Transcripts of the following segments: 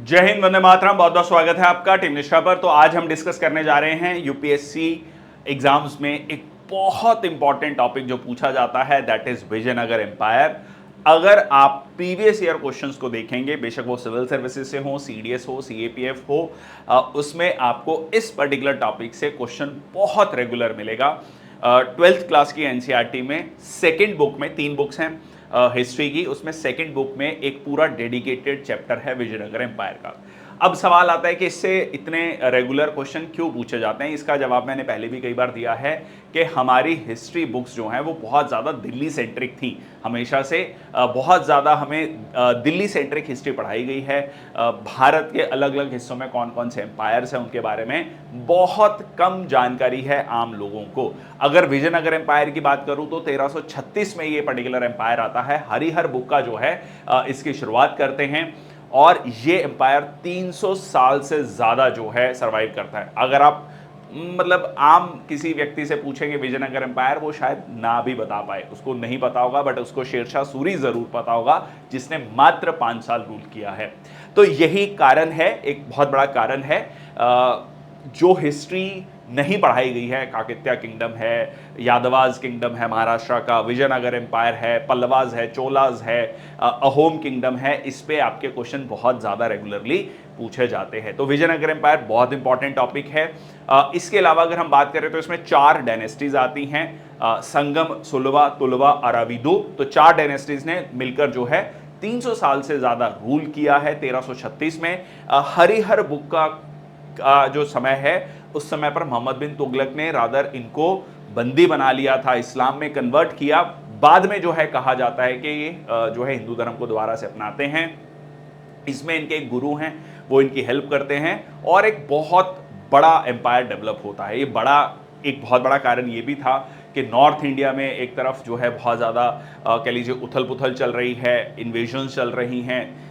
जय हिंद, वंदे मातरम। बहुत बहुत स्वागत है आपका टीम निष्ठा पर। तो आज हम डिस्कस करने जा रहे हैं यूपीएससी एग्जाम्स में एक बहुत इंपॉर्टेंट टॉपिक जो पूछा जाता है, दैट इज विजयनगर एम्पायर। अगर आप प्रीवियस ईयर क्वेश्चंस को देखेंगे, बेशक वो सिविल सर्विसेज से हो, सीडीएस हो, सीएपीएफ हो, उसमें आपको इस पर्टिकुलर टॉपिक से क्वेश्चन बहुत रेगुलर मिलेगा। 12th क्लास की एनसीईआरटी में सेकेंड बुक में 3 बुक्स हैं हिस्ट्री की, उसमें सेकंड बुक में एक पूरा डेडिकेटेड चैप्टर है विजयनगर एम्पायर का। अब सवाल आता है कि इससे इतने रेगुलर क्वेश्चन क्यों पूछे जाते हैं। इसका जवाब मैंने पहले भी कई बार दिया है कि हमारी हिस्ट्री बुक्स जो हैं वो बहुत ज़्यादा दिल्ली सेंट्रिक थी। हमेशा से बहुत ज़्यादा हमें दिल्ली सेंट्रिक हिस्ट्री पढ़ाई गई है। भारत के अलग अलग हिस्सों में कौन कौन से एम्पायर्स हैं उनके बारे में बहुत कम जानकारी है आम लोगों को। अगर विजयनगर एम्पायर की बात करूं तो 1336 में ये पर्टिकुलर एम्पायर आता है। हरिहर बुक्का जो है इसकी शुरुआत करते हैं और ये एम्पायर 300 साल से ज्यादा जो है सरवाइव करता है। अगर आप मतलब आम किसी व्यक्ति से पूछेंगे विजयनगर एम्पायर, वो शायद ना भी बता पाए, उसको नहीं पता होगा, बट उसको शेरशाह सूरी जरूर पता होगा जिसने मात्र 5 साल रूल किया है। तो यही कारण है, एक बहुत बड़ा कारण है जो हिस्ट्री नहीं पढ़ाई गई है। काकत्या किंगडम है, यादवाज किंगडम है महाराष्ट्र का, विजयनगर एम्पायर है, पल्लवाज है, चोलाज है, अहोम किंगडम है। इस पे आपके क्वेश्चन बहुत ज़्यादा रेगुलरली पूछे जाते हैं। तो विजयनगर एम्पायर बहुत इंपॉर्टेंट टॉपिक है। इसके अलावा अगर हम बात करें तो इसमें 4 डायनेस्टीज आती हैं, संगम, सुलवा, तुलवा, अराविदु। तो 4 डायनेस्टीज ने मिलकर जो है 300 साल से ज़्यादा रूल किया है। 1336 में हरिहर बुक्का का जो समय है उस समय पर मोहम्मद बिन तुगलक ने रादर इनको बंदी बना लिया था, इस्लाम में कन्वर्ट किया। बाद में जो है कहा जाता है कि ये जो है हिंदू धर्म को दोबारा से अपनाते हैं। इसमें इनके एक गुरु हैं, वो इनकी हेल्प करते हैं और एक बहुत बड़ा एम्पायर डेवलप होता है। ये बड़ा, एक बहुत बड़ा कारण ये भी था कि नॉर्थ इंडिया में एक तरफ जो है बहुत ज़्यादा कह लीजिए उथल पुथल चल रही है, इन्वेजन्स चल रही हैं,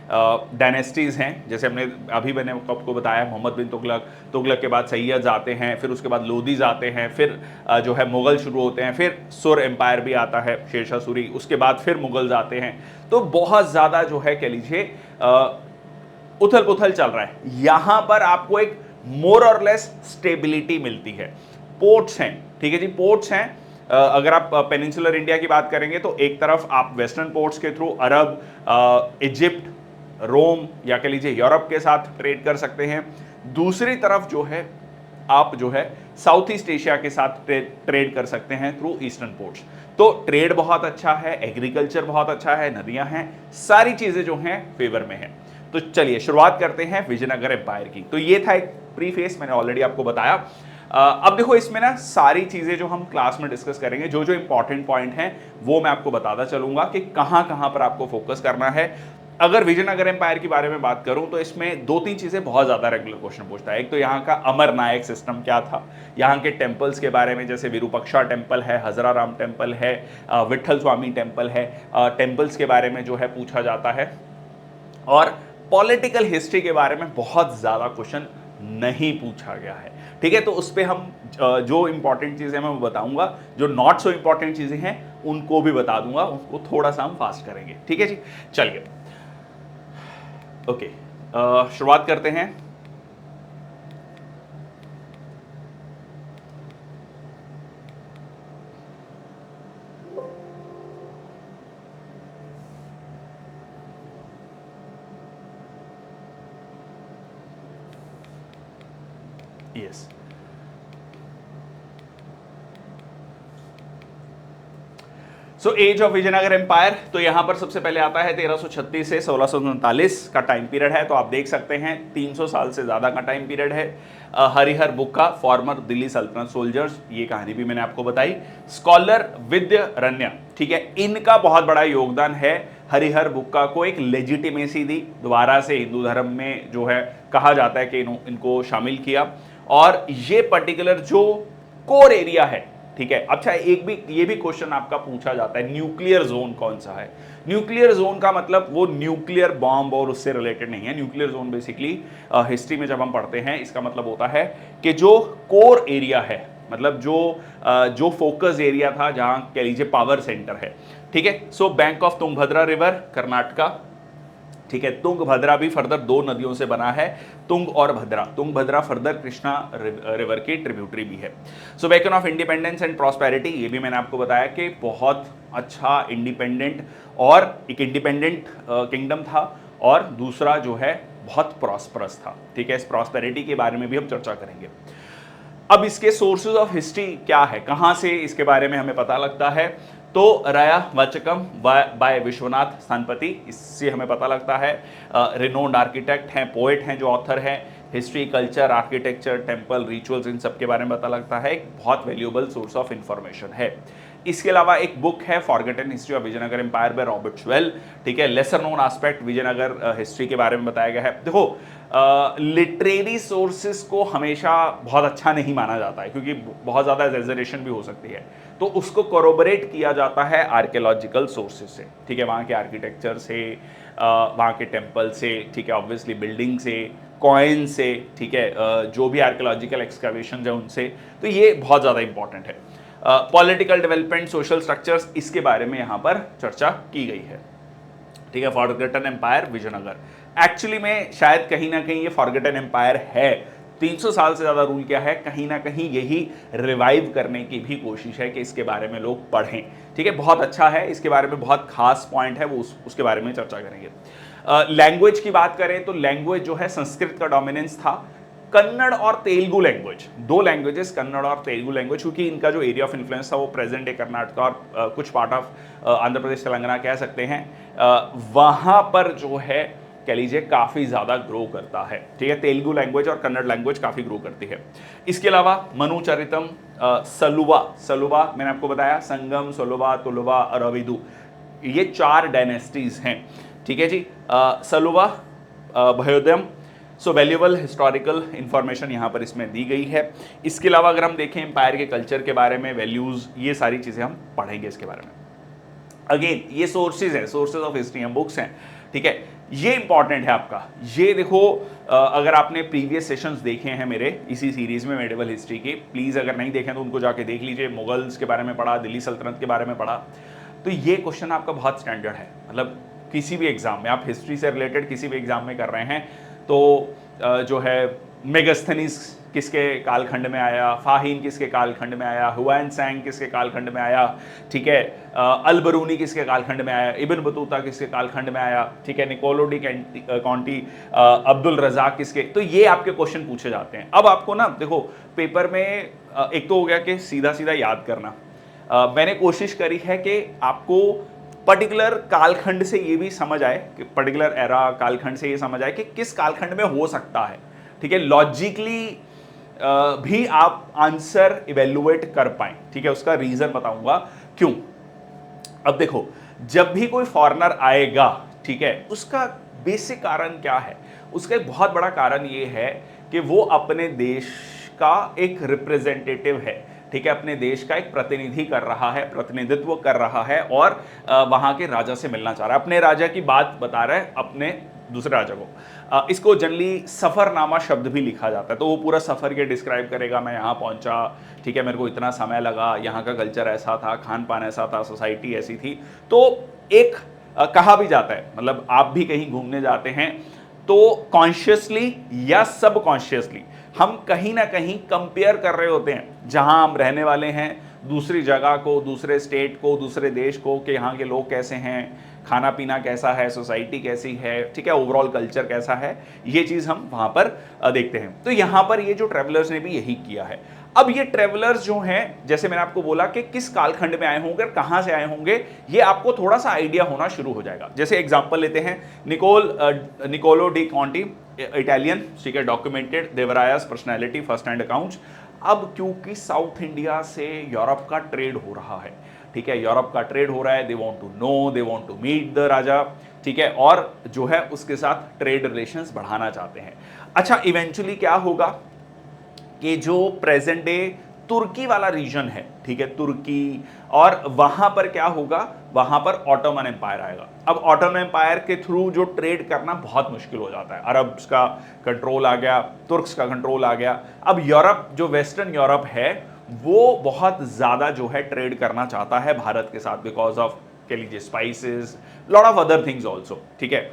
डायनेस्टीज़ हैं। जैसे मैंने आपको बताया, मोहम्मद बिन तुगलक, तुगलक के बाद सैयद आते हैं, फिर उसके बाद लोदीज आते हैं, फिर जो है मुगल शुरू होते हैं, फिर सुर एम्पायर भी आता है, शेरशाह सूरी, उसके बाद फिर मुगल्स आते हैं। तो बहुत ज़्यादा जो है कह लीजिए उथल पुथल चल रहा है। यहां पर आपको एक मोर और लेस स्टेबिलिटी मिलती है। पोर्ट्स हैं, ठीक है जी, पोर्ट्स हैं। अगर आप पेनिनसुलर इंडिया की बात करेंगे तो एक तरफ आप वेस्टर्न पोर्ट्स के थ्रू अरब, इजिप्ट, रोम या कह लीजिए यूरोप के साथ ट्रेड कर सकते हैं। दूसरी तरफ जो है आप जो है साउथ ईस्ट एशिया के साथ ट्रेड कर सकते हैं थ्रू ईस्टर्न पोर्ट्स। तो ट्रेड बहुत अच्छा है, एग्रीकल्चर बहुत अच्छा है, नदियां हैं, सारी चीजें जो हैं फेवर में हैं। तो चलिए शुरुआत करते हैं विजयनगर एम्पायर की। तो ये था एक प्रीफेस, मैंने ऑलरेडी आपको बताया। अब देखो इसमें ना सारी चीजें जो हम क्लास में डिस्कस करेंगे, जो जो इंपॉर्टेंट पॉइंट हैं वो मैं आपको बताता चलूंगा कि कहां कहां पर आपको फोकस करना है। अगर विजयनगर एम्पायर के बारे में बात करूं तो इसमें 2-3 चीजें बहुत ज्यादा रेगुलर क्वेश्चन पूछता है। एक तो यहाँ का अमर नायक सिस्टम क्या था, यहाँ के टेम्पल्स के बारे में, जैसे विरूपक्षा टेम्पल है, हजराराम टेम्पल है, विट्ठल स्वामी टेम्पल है, टेम्पल्स के बारे में जो है पूछा जाता है। और पॉलिटिकल हिस्ट्री के बारे में बहुत ज्यादा क्वेश्चन नहीं पूछा गया है, ठीक है। तो उस पर हम जो इंपॉर्टेंट चीजें मैं बताऊंगा, जो नॉट सो इंपॉर्टेंट चीजें हैं उनको भी बता दूंगा, उनको थोड़ा सा हम फास्ट करेंगे, ठीक है जी। चलिए ओके, शुरुआत करते हैं। Yes, so age of Vijayanagar empire. तो यहां पर सबसे पहले आता है 1336 से 1639 का टाइम पीरियड है। तो आप देख सकते हैं 300 साल से ज्यादा का टाइम पीरियड है। हरिहर बुक्का, फॉर्मर दिल्ली सल्तनत सोल्जर्स, ये कहानी भी मैंने आपको बताई। स्कॉलर विद्यारण्य, ठीक है, इनका बहुत बड़ा योगदान है। हरिहर बुक्का को एक लेजिटिमेसी दी, दोबारा से हिंदू धर्म में जो है कहा जाता है कि इनको शामिल किया। और ये पर्टिकुलर जो कोर एरिया है, ठीक है। अच्छा, एक भी ये भी क्वेश्चन आपका पूछा जाता है, न्यूक्लियर जोन कौन सा है। न्यूक्लियर जोन का मतलब वो न्यूक्लियर बॉम्ब और उससे रिलेटेड नहीं है। न्यूक्लियर जोन बेसिकली हिस्ट्री में जब हम पढ़ते हैं इसका मतलब होता है कि जो कोर एरिया है, मतलब जो फोकस एरिया था, जहां कह लीजिए पावर सेंटर है, ठीक है। So bank of Tungabhadra river, Karnataka, ठीक है। तुंगभद्रा भी फर्दर 2 नदियों से बना है, तुंग और भद्रा। तुंगभद्रा फर्दर कृष्णा रिवर की ट्रिब्यूटरी भी है। So beacon of independence and prosperity, ये भी मैंने आपको बताया कि बहुत अच्छा इंडिपेंडेंट, और एक इंडिपेंडेंट किंगडम था, और दूसरा जो है बहुत प्रॉस्परस था। ठीक है, इस प्रॉस्पेरिटी के बारे में भी हम चर्चा करेंगे। अब इसके सोर्सेज ऑफ हिस्ट्री क्या है, कहां से इसके बारे में हमें पता लगता है, तो राया वाचकम बाय विश्वनाथ स्थानपति, इससे हमें पता लगता है। रिनोन्ड आर्किटेक्ट हैं, पोएट हैं, जो ऑथर हैं। History, culture, architecture, temple, rituals, इन सब के बारे में पता लगता है। एक बहुत वैल्यूएबल सोर्स ऑफ इंफॉर्मेशन है। इसके अलावा एक बुक है forgotten history of Vijayanagar empire by Robert Sewell. ठीक है, lesser known aspect Vijayanagara history के बारे में बताया गया है। देखो, लिटरेरी सोर्सेस को हमेशा बहुत अच्छा नहीं माना जाता है, क्योंकि बहुत ज़्यादा एग्जैजरेशन भी हो सकती है, तो उसको कोरोबोरेट किया जाता है आर्कियोलॉजिकल सोर्सेज से। ठीक है, वहाँ के आर्किटेक्चर से, वहाँ के टेम्पल से, ठीक है, ऑब्वियसली बिल्डिंग से, कॉइन से, ठीक है, जो भी आर्कियोलॉजिकल एक्सकवेशन है उनसे। तो ये बहुत ज़्यादा इंपॉर्टेंट है। पॉलिटिकल डेवलपमेंट, सोशल स्ट्रक्चर्स, इसके बारे में यहाँ पर चर्चा की गई है। ठीक है, फॉरगेटन एम्पायर विजयनगर, एक्चुअली में शायद कहीं ना कहीं ये फॉरगेटन एम्पायर है। 300 साल से ज़्यादा रूल किया है, कहीं ना कहीं यही रिवाइव करने की भी कोशिश है कि इसके बारे में लोग पढ़ें। ठीक है, बहुत अच्छा है, इसके बारे में बहुत खास पॉइंट है, वो उसके बारे में चर्चा करेंगे। लैंग्वेज की बात करें तो लैंग्वेज जो है संस्कृत का डोमिनेंस था। कन्नड़ और तेलुगु लैंग्वेज, 2 लैंग्वेजेस, कन्नड़ और तेलुगु लैंग्वेज, क्योंकि इनका जो एरिया ऑफ इन्फ्लुएंस था वो प्रेजेंट डे कर्नाटक और कुछ पार्ट ऑफ आंध्र प्रदेश, तेलंगाना कह सकते हैं, वहाँ पर जो है कह लीजिए काफ़ी ज़्यादा ग्रो करता है। ठीक है, तेलुगु लैंग्वेज और कन्नड़ लैंग्वेज काफ़ी ग्रो करती है। इसके अलावा मनुचरितम, सलुबा मैंने आपको बताया, संगम, सलुबा, तुलुबा, रविदु, ये 4 डायनेस्टीज हैं। ठीक है जी, सलुबा, भयोदयम। सो वैल्यूएबल हिस्टोरिकल इंफॉर्मेशन यहाँ पर इसमें दी गई है। इसके अलावा अगर हम देखें एम्पायर के कल्चर के बारे में, वैल्यूज़, ये सारी चीज़ें हम पढ़ेंगे इसके बारे में। अगेन ये सोर्सेज हैं, सोर्सेज ऑफ हिस्ट्री हम बुक्स हैं। ठीक है, ये इंपॉर्टेंट है आपका। ये देखो, अगर आपने प्रीवियस सेशंस देखे हैं मेरे इसी सीरीज में मेडिवल हिस्ट्री की, प्लीज़ अगर नहीं देखें तो उनको जाके देख लीजिए। मुगल्स के बारे में पढ़ा, दिल्ली सल्तनत के बारे में पढ़ा, तो ये क्वेश्चन आपका बहुत स्टैंडर्ड है। मतलब किसी भी एग्जाम में, आप हिस्ट्री से रिलेटेड किसी भी एग्जाम में कर रहे हैं, तो जो है मेगास्थनीज किसके कालखंड में आया, फाहिम किसके कालखंड में आया, हुआन सांग किसके कालखंड में आया, ठीक है, अल-बरूनी किसके कालखंड में आया, इब्न बतूता किसके कालखंड में आया, ठीक है, निकोलो डी कॉन्टी, अब्दुल रज़ाक किसके, तो ये आपके क्वेश्चन पूछे जाते हैं। अब आपको ना देखो, पेपर में एक तो हो गया कि सीधा सीधा याद करना, मैंने कोशिश करी है कि आपको पर्टिकुलर कालखंड से ये भी समझ आए, कि पर्टिकुलर एरा कालखंड से ये समझ आए कि किस कालखंड में हो सकता है। ठीक है, लॉजिकली भी आप आंसर इवेल्युएट कर पाए। ठीक है, उसका रीजन बताऊंगा क्यों। अब देखो, जब भी कोई फॉरेनर आएगा, ठीक है, उसका बेसिक कारण क्या है? उसका एक बहुत बड़ा कारण ये है कि वो अपने देश का एक रिप्रेजेंटेटिव है। ठीक है, अपने देश का एक प्रतिनिधि कर रहा है, प्रतिनिधित्व कर रहा है, और वहां के राजा से मिलना चाह रहा है, अपने राजा की बात बता रहा है अपने दूसरे राजा को। इसको जनरली सफ़रनामा शब्द भी लिखा जाता है, तो वो पूरा सफ़र के डिस्क्राइब करेगा, मैं यहाँ पहुँचा, ठीक है, मेरे को इतना समय लगा, यहाँ का कल्चर ऐसा था, खान पान ऐसा था, सोसाइटी ऐसी थी। तो एक कहा भी जाता है, मतलब आप भी कहीं घूमने जाते हैं तो कॉन्शियसली या सबकॉन्शियसली हम कहीं ना कहीं कंपेयर कर रहे होते हैं जहां हम रहने वाले हैं, दूसरी जगह को, दूसरे स्टेट को, दूसरे देश को, कि यहाँ के लोग कैसे हैं, खाना पीना कैसा है, सोसाइटी कैसी है, ठीक है, ओवरऑल कल्चर कैसा है, ये चीज़ हम वहाँ पर देखते हैं। तो यहाँ पर ये जो ट्रेवलर्स ने भी यही किया है। अब ये ट्रेवलर्स जो हैं, जैसे मैंने आपको बोला कि किस कालखंड में आए होंगे, कहाँ से आए होंगे, ये आपको थोड़ा सा आइडिया होना शुरू हो जाएगा। जैसे एग्जाम्पल लेते हैं, निकोलो डी कॉन्टी, इटालियन, ठीक है, documented Devaraya's personality, first hand accounts. अब क्योंकि साउथ इंडिया से यूरोप का ट्रेड हो रहा है, ठीक है, यूरोप का ट्रेड हो रहा है, they want to know, they want to meet the raja, ठीक है, और जो है उसके साथ ट्रेड रिलेशंस बढ़ाना चाहते हैं। अच्छा, इवेंचुअली क्या होगा कि जो प्रेजेंट डे तुर्की वाला रीजन है, ठीक है, तुर्की, और वहां पर क्या होगा, वहां पर ऑटोमन एम्पायर आएगा। अब ऑटोमन एम्पायर के थ्रू जो ट्रेड करना बहुत मुश्किल हो जाता है, अरब्स का कंट्रोल आ गया, तुर्क्स का कंट्रोल आ गया। अब यूरोप, जो वेस्टर्न यूरोप है, वो बहुत ज़्यादा जो है ट्रेड करना चाहता है भारत के साथ, बिकॉज ऑफ कह लीजिए spices, lot of other things also, ठीक है।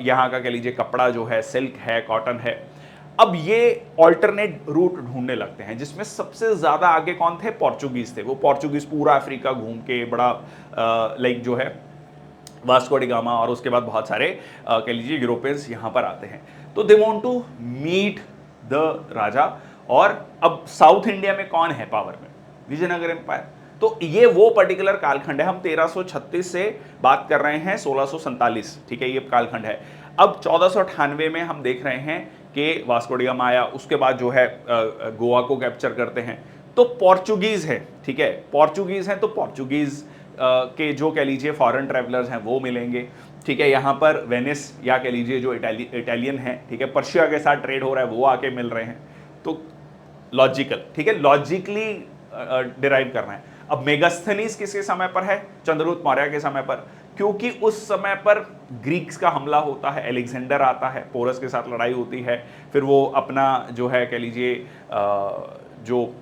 यहाँ का कह लीजिए कपड़ा जो है सिल्क है, कॉटन है। अब ये ऑल्टरनेट रूट ढूंढने लगते हैं, जिसमें सबसे ज्यादा आगे कौन थे? पोर्चुगीज थे। वो पोर्चुगीज पूरा अफ्रीका घूम के बड़ा लाइक जो है वास्को डी गामा और उसके बाद बहुत सारे कह लीजिए यूरोपियंस यहाँ पर आते हैं। तो they want to meet the raja. और अब साउथ इंडिया में कौन है पावर में? विजयनगर एम्पायर। तो ये वो पर्टिकुलर कालखंड है। हम 1336 से बात कर रहे हैं 1647, ठीक है, ये कालखंड है। अब 1498 में हम देख रहे हैं कि वास्को डी गामा आया, उसके बाद जो है गोवा को कैप्चर करते हैं। तो पोर्चुगीज है, ठीक है, पोर्चुगीज हैं, तो पोर्चुगीज के जो कह लीजिए फॉरेन ट्रैवलर्स हैं वो मिलेंगे, ठीक है। यहाँ पर वेनिस या कह लीजिए जो इटालियन है, ठीक है, पर्शिया के साथ ट्रेड हो रहा है, वो आके मिल रहे हैं। तो लॉजिकल, ठीक है, लॉजिकली डिराइव करना है। अब मेगास्थनीज किसके समय पर है? चंद्रगुप्त मौर्य के समय पर, क्योंकि उस समय पर ग्रीक्स का हमला होता है, अलेक्जेंडर आता है, पोरस के साथ लड़ाई होती है, फिर वो अपना जो है कह लीजिए जो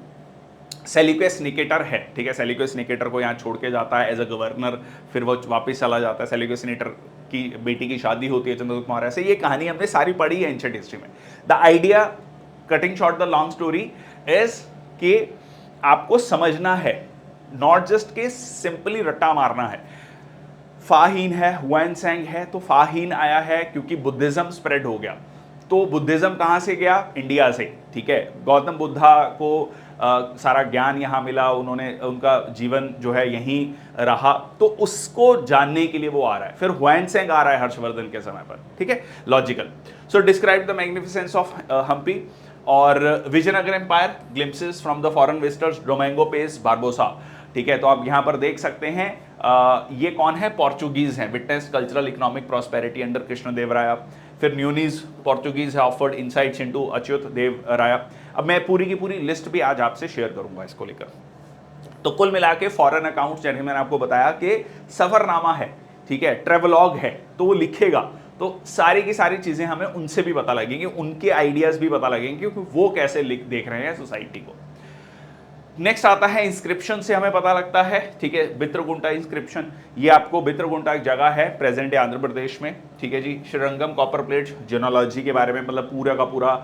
सेल्यूकस निकेटर है, ठीक है, सेल्यूकस निकेटर को यहाँ छोड़ के जाता है एज अ गवर्नर, फिर वो वापस चला जाता है। सेल्यूकस निकेटर की बेटी की शादी होती है चंद्रगुप्त मौर्य से। ये कहानी हमने सारी पढ़ी है एंशिएंट हिस्ट्री में। The idea, cutting short the long story, is कि आपको समझना है, नॉट जस्ट के सिंपली रट्टा मारना है। फाहीन है, हुआनसेंग है, तो फाहीन आया है क्योंकि बुद्धिज्म स्प्रेड हो गया। तो बुद्धिज्म कहाँ से गया? इंडिया से, ठीक है। गौतम बुद्धा को सारा ज्ञान यहाँ मिला, उन्होंने उनका जीवन जो है यहीं रहा, तो उसको जानने के लिए वो आ रहा है। फिर हुआनसेंग आ रहा है हर्षवर्धन के समय पर, ठीक है, logical. So describe the magnificence of Hampi और Vijayanagar empire, glimpses from the foreign visitors, Domingo Paes Barbosa, ठीक है। तो आप यहाँ पर देख सकते हैं ये कौन है? पोर्चुगीज हैं। Witness cultural economic prosperity under Krishnadevaraya. फिर न्यूनीज पोर्चुगीज है, offered insights into Achyuta Deva Raya. अब मैं पूरी की पूरी लिस्ट भी आज आपसे शेयर करूंगा इसको लेकर। तो कुल मिला के फॉरेन अकाउंट्स, जैसे मैंने आपको बताया कि सफरनामा है, ठीक है, ट्रेवलॉग है, तो वो लिखेगा, तो सारी की सारी चीजें हमें उनसे भी पता लगेंगी, उनके आइडियाज भी पता लगेंगे क्योंकि वो कैसे देख रहे हैं सोसाइटी को। नेक्स्ट आता है इंस्क्रिप्शन से हमें पता लगता है, ठीक है, बित्रगुंटा इंस्क्रिप्शन। ये आपको बित्रगुंटा एक जगह है प्रेजेंट डे आंध्र प्रदेश में, ठीक है जी। श्रीरंगम कॉपर प्लेट्स, जेनोलॉजी के बारे में, मतलब पूरा का पूरा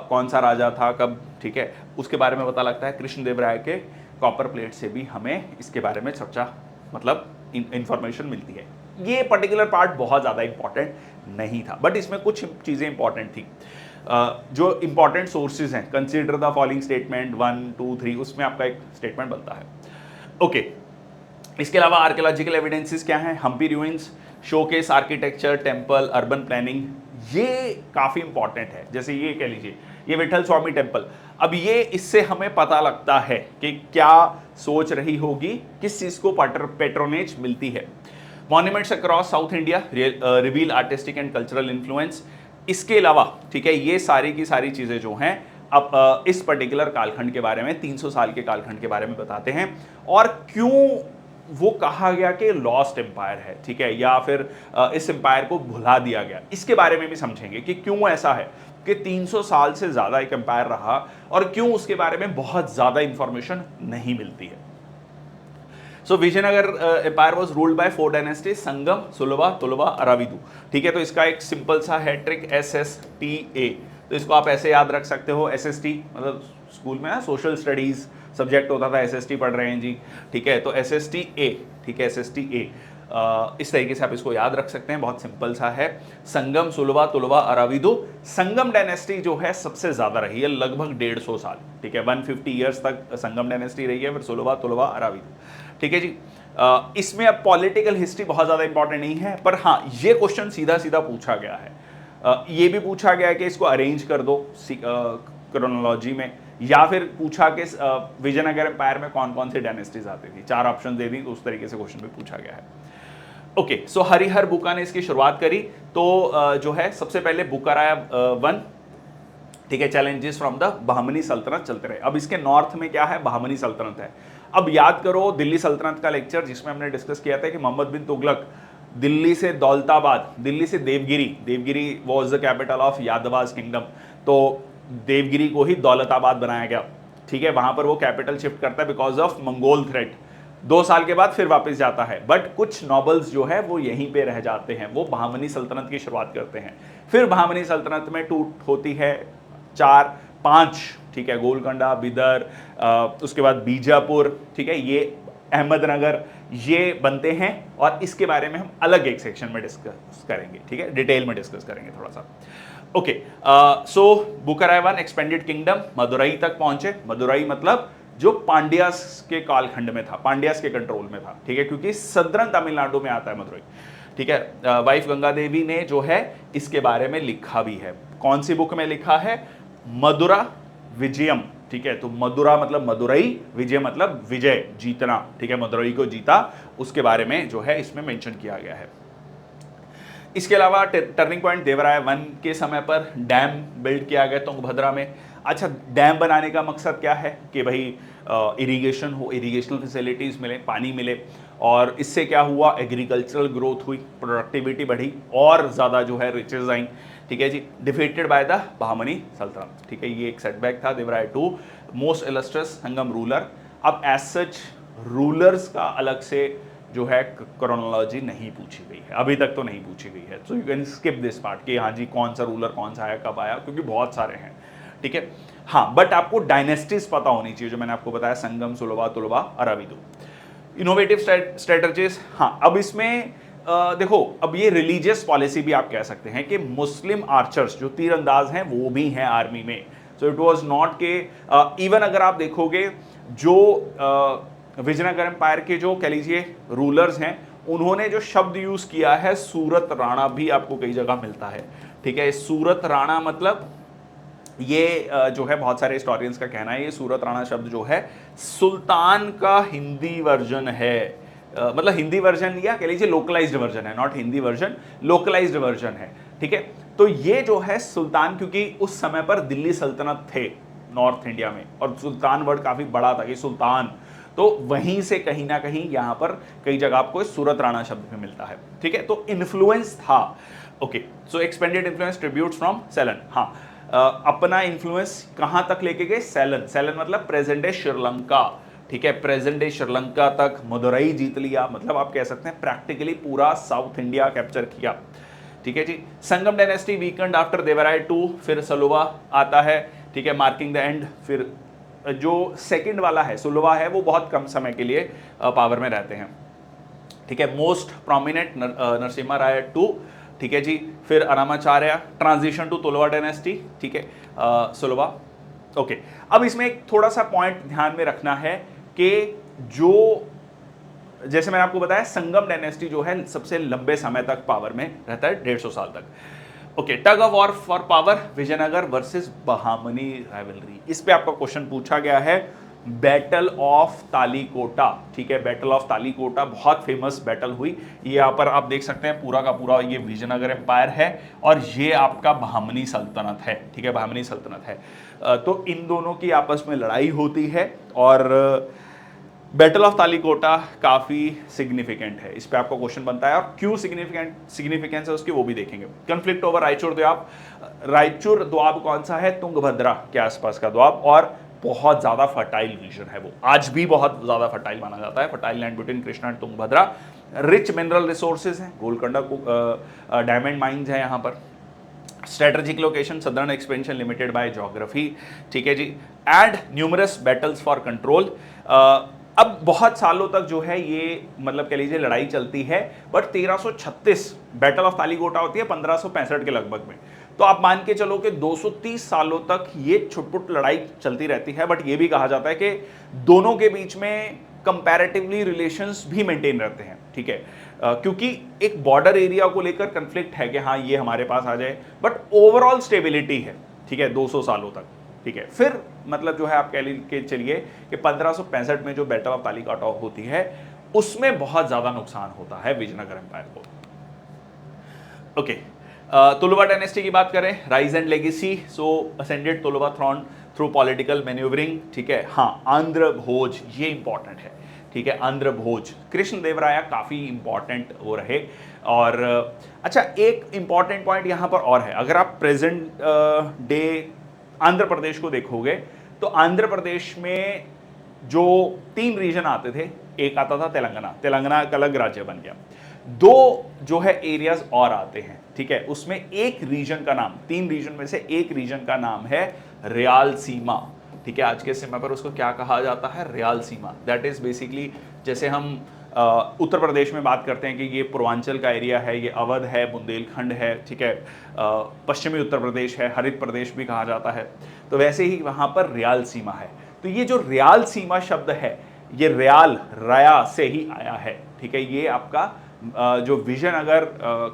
कौन सा राजा था कब, ठीक है, उसके बारे में पता लगता है। कृष्णदेवराय के कॉपर प्लेट से भी हमें इसके बारे में चर्चा, मतलब इंफॉर्मेशन मिलती है। ये पर्टिकुलर पार्ट बहुत ज़्यादा इंपॉर्टेंट नहीं था, बट इसमें कुछ चीज़ें इंपॉर्टेंट थी। जो इंपॉर्टेंट सोर्सेज हैं, कंसीडर द फॉलोइंग स्टेटमेंट 1, 2, 3, उसमें आपका एक स्टेटमेंट बनता है। ओके, इसके अलावा आर्कियोलॉजिकल एविडेंसेस क्या हैं? Hampi ruins, showcase architecture, temple, urban planning, ये काफ़ी इंपॉर्टेंट है। जैसे ये कह लीजिए, ये विठल स्वामी टेम्पल। अब ये इससे हमें पता लगता है कि क्या सोच रही होगी, किस चीज़ को पेट्रोनेज मिलती है। Monuments across south India reveal artistic and cultural influence. इसके अलावा, ठीक है, ये सारी की सारी चीज़ें जो हैं अब इस पर्टिकुलर कालखंड के बारे में, 300 साल के कालखंड के बारे में बताते हैं, और क्यों वो कहा गया कि लॉस्ट एम्पायर है, ठीक है, या फिर इस एम्पायर को भुला दिया गया, इसके बारे में भी समझेंगे कि क्यों ऐसा है कि 300 साल से ज़्यादा एक एम्पायर रहा और क्यों उसके बारे में बहुत ज़्यादा इंफॉर्मेशन नहीं मिलती है। So Vijayanagar empire was ruled by 4 dynasty, Sangama, Saluva, Tuluva, Aravidu, ठीक है। तो इसका एक सिंपल सा है ट्रिक, SSTA, तो इसको आप ऐसे याद रख सकते हो। SST मतलब स्कूल में ना सोशल स्टडीज सब्जेक्ट होता था, SST पढ़ रहे हैं जी, ठीक है, तो SSTA, ठीक है, SSTA, इस तरीके से आप इसको याद रख सकते हैं, बहुत सिंपल सा है। संगम, सुलभा, तुलवा, अराविदु। संगम डायनेस्टी जो है सबसे ज्यादा रही है, लगभग 150 साल, ठीक है, 150 ईयर्स तक संगम डायनेस्टी रही है, फिर सुलभा, तुलवा, अराविदु, ठीक है जी। इसमें अब पॉलिटिकल हिस्ट्री बहुत ज़्यादा इंपॉर्टेंट नहीं है, पर हाँ, ये क्वेश्चन सीधा सीधा पूछा गया है। ये भी पूछा गया कि इसको अरेंज कर दो क्रोनोलॉजी में, या फिर पूछा कि विजयनगर एम्पायर में कौन कौन सी डायनेस्टीज आती थी, 4 ऑप्शन दे दी, तो उस तरीके से क्वेश्चन भी पूछा गया है। ओके, सो हरिहर बुका ने इसकी शुरुआत करी, तो जो है सबसे पहले बुकार आया 1, ठीक है, चैलेंजेस फ्रॉम द बहमनी सल्तनत चलते रहे। अब इसके नॉर्थ में क्या है? बहमनी सल्तनत है। अब याद करो दिल्ली सल्तनत का लेक्चर जिसमें हमने डिस्कस किया था कि मोहम्मद बिन तुगलक दिल्ली से दौलताबाद, दिल्ली से Devagiri, Devagiri was the capital of Yadavas kingdom, तो देवगिरी को ही दौलताबाद बनाया गया, ठीक है, वहां पर वो कैपिटल शिफ्ट करता है बिकॉज ऑफ मंगोल थ्रेट। 2 साल के बाद फिर वापस जाता है, बट कुछ नॉबल्स जो है वो यहीं पे रह जाते हैं, वो बहामनी सल्तनत की शुरुआत करते हैं। फिर बहामनी सल्तनत में टूट होती है 4-5, ठीक है, गोलकोंडा, बिदर, उसके बाद बीजापुर, ठीक है, ये अहमदनगर, ये बनते हैं, और इसके बारे में हम अलग एक सेक्शन में डिस्कस करेंगे, ठीक है, डिटेल में डिस्कस करेंगे थोड़ा सा। ओके, सो बुखारा वन एक्सपेंडेड किंगडम मदुरई तक पहुंचे। मदुरई मतलब जो पांड्यास के कालखंड में था, पांड्यास के कंट्रोल में था, ठीक है, क्योंकि सदर्न तमिलनाडु में आता है मदुरई, ठीक है। वाइफ गंगा देवी ने जो है इसके बारे में लिखा भी है। कौन सी बुक में लिखा है? मदुरा विजयम, ठीक है। तो मदुरा मतलब मदुरई, विजय मतलब विजय, जीतना, ठीक है, मदुरई को जीता, उसके बारे में जो है इसमें मेंशन किया गया है। इसके अलावा टर्निंग पॉइंट देवराय वन के समय पर डैम बिल्ड किया गया तुंगभद्रा में। अच्छा, डैम बनाने का मकसद क्या है कि भाई इरिगेशन हो, इरिगेशनल फैसिलिटीज़ मिले, पानी मिले, और इससे क्या हुआ, एग्रीकल्चरल ग्रोथ हुई, प्रोडक्टिविटी बढ़ी, और ज़्यादा जो है रिचेज आई, ठीक है जी। डिफीटेड बाय द बहामनी सल्तनत, ठीक है, ये एक सेटबैक था। Devaraya two most illustrious Sangama ruler. अब एज सच रूलर्स का अलग से जो है क्रोनोलॉजी नहीं पूछी गई है, अभी तक तो नहीं पूछी गई है, so you can skip this part कि हाँ जी कौन सा रूलर कौन सा आया, कब आया, क्योंकि बहुत सारे हैं, ठीक है। हाँ, बट आपको डायनेस्टीज पता होनी चाहिए, जो मैंने आपको बताया, संगम, सुलभा, तुलभा, अराविदु। इनोवेटिव स्ट्रेटजीज, हाँ, अब इसमें देखो, अब ये रिलीजियस पॉलिसी भी आप कह सकते हैं कि मुस्लिम आर्चर्स जो तीरंदाज हैं वो भी हैं आर्मी में। सो इट वाज नॉट के इवन अगर आप देखोगे जो विजयनगर एम्पायर के जो कह लीजिए रूलर्स हैं, उन्होंने जो शब्द यूज किया है सूरत राणा भी आपको कई जगह मिलता है, ठीक है। सूरत राणा मतलब ये जो है बहुत सारे हिस्टोरियंस का कहना है, ये सूरत राणा शब्द जो है सुल्तान का हिंदी वर्जन है, मतलब हिंदी वर्जन या कह लीजिए लोकलाइज्ड वर्जन है, not Hindi version, localised version है, ठीक है। तो ये जो है सुल्तान, क्योंकि उस समय पर दिल्ली सल्तनत थे नॉर्थ इंडिया में, और सुल्तान वर्ड काफी बड़ा था कि सुल्तान, तो वहीं से कहीं ना कहीं यहां पर कई जगह आपको सूरत राणा शब्द भी मिलता है, ठीक है। तो इन्फ्लुएंस था। Okay, so expanded influence tributes from Ceylon. हाँ, अपना इन्फ्लुएंस कहां तक लेके गए? सेलन। सेलन मतलब प्रेजेंट डे श्रीलंका, ठीक है, प्रेजेंट डे श्रीलंका तक मदुरई जीत लिया, मतलब आप कह सकते हैं प्रैक्टिकली पूरा साउथ इंडिया कैप्चर किया, ठीक है जी। Sangama dynasty weakened after Devaraya two, फिर सलुवा आता है, ठीक है, मार्किंग द एंड। फिर जो सेकंड वाला है सुलभा है, वो बहुत कम समय के लिए पावर में रहते हैं, ठीक है। Most prominent Narasimha Raya two, ठीक है जी। फिर Annamacharya, transition to Tuluva dynasty, ठीक है, सुलभा। ओके, अब इसमें एक थोड़ा सा पॉइंट ध्यान में रखना है कि जो जैसे मैंने आपको बताया संगम डायनेस्टी जो है सबसे लंबे समय तक पावर में रहता है, 150 साल तक। Okay, tug of war for power, Vijayanagara versus Bahmani rivalry, इस पे आपका क्वेश्चन पूछा गया है। बैटल ऑफ तालीकोटा, ठीक है, बैटल ऑफ तालीकोटा बहुत फेमस बैटल हुई। ये यहाँ पर आप देख सकते हैं पूरा का पूरा ये विजयनगर एम्पायर है, और ये आपका बहामनी सल्तनत है, ठीक है, बहामनी सल्तनत है। तो इन दोनों की आपस में लड़ाई होती है, और बैटल ऑफ तालीकोटा काफी सिग्निफिकेंट है, इस पे आपको क्वेश्चन बनता है, और क्यों सिग्निफिकेंस है उसकी वो भी देखेंगे। Conflict over Raichur Doab. रायचूर द्वाब कौन सा है? तुंगभद्रा के आसपास का द्वाब, और बहुत ज्यादा फर्टाइल रीजन है वो, आज भी बहुत ज्यादा फर्टाइल माना जाता है, fertile land between Krishna and Tungabhadra. Rich mineral resources हैं, गोलकोंडा को डायमंड माइंस है यहाँ पर। Strategic location southern expansion limited by geography, ठीक है जी। And numerous battles for control. अब बहुत सालों तक जो है ये मतलब कह लीजिए लड़ाई चलती है, बट 1336 बैटल ऑफ तालीकोटा होती है 1565 के लगभग में, तो आप मान के चलो कि 230 सालों तक ये छुटपुट लड़ाई चलती रहती है। बट ये भी कहा जाता है कि दोनों के बीच में कंपैरेटिवली रिलेशंस भी मेंटेन रहते हैं, ठीक है, क्योंकि एक बॉर्डर एरिया को लेकर कंफ्लिक्ट है कि हाँ ये हमारे पास आ जाए, बट ओवरऑल स्टेबिलिटी है, ठीक है, 200 सालों तक, ठीक है। फिर मतलब जो है आप कह लीजिए चलिए कि 1565 में जो बैटल ऑफ तालीकोटा होती है उसमें बहुत ज्यादा नुकसान होता है विजयनगर एम्पायर को। ओके, तुलवा डायनेस्टी की बात करें, rise and legacy. So ascended Tuluva throne through political manoeuvring, ठीक है। हाँ, आंध्र भोज ये इंपॉर्टेंट है, ठीक है, आंध्र भोज। कृष्णदेवराया काफी इंपॉर्टेंट वो रहे। और अच्छा, एक इंपॉर्टेंट पॉइंट यहां पर और है, अगर आप प्रेजेंट डे आंध्र प्रदेश को देखोगे तो आंध्र प्रदेश में जो 3 रीजन आते थे, एक आता था तेलंगाना, तेलंगाना एक अलग राज्य बन गया, 2 जो है एरियाज और आते हैं, ठीक है। उसमें एक रीजन का नाम, 3 रीजन में से एक रीजन का नाम है रायलसीमा, ठीक है। आज के समय पर उसको क्या कहा जाता है, रायलसीमा। दैट इज बेसिकली, जैसे हम उत्तर प्रदेश में बात करते हैं कि ये पूर्वांचल का एरिया है, ये अवध है, बुंदेलखंड है, ठीक है, पश्चिमी उत्तर प्रदेश है, हरित प्रदेश भी कहा जाता है, तो वैसे ही वहां पर रायलसीमा है। तो ये जो रायलसीमा शब्द है, ये रियाल, रया से ही आया है, ठीक है। ये आपका जो विजयनगर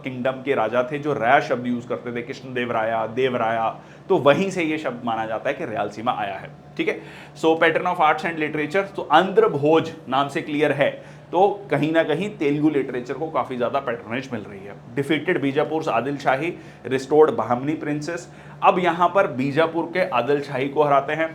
किंगडम के राजा थे, जो रया शब्द यूज करते थे, कृष्णदेवराया, देवराया, तो वहीं से ये शब्द माना जाता है कि रायलसीमा आया है, ठीक है। So patron of arts and literature, तो आंध्र भोज नाम से क्लियर है, तो कहीं ना कहीं तेलुगु लिटरेचर को काफी ज्यादा पैटर्नेज मिल रही है। डिफीटेड बीजापुर आदिल शाही, रिस्टोर्ड बहामनी प्रिंसेस। अब यहां पर बीजापुर के आदिल शाही को हराते हैं,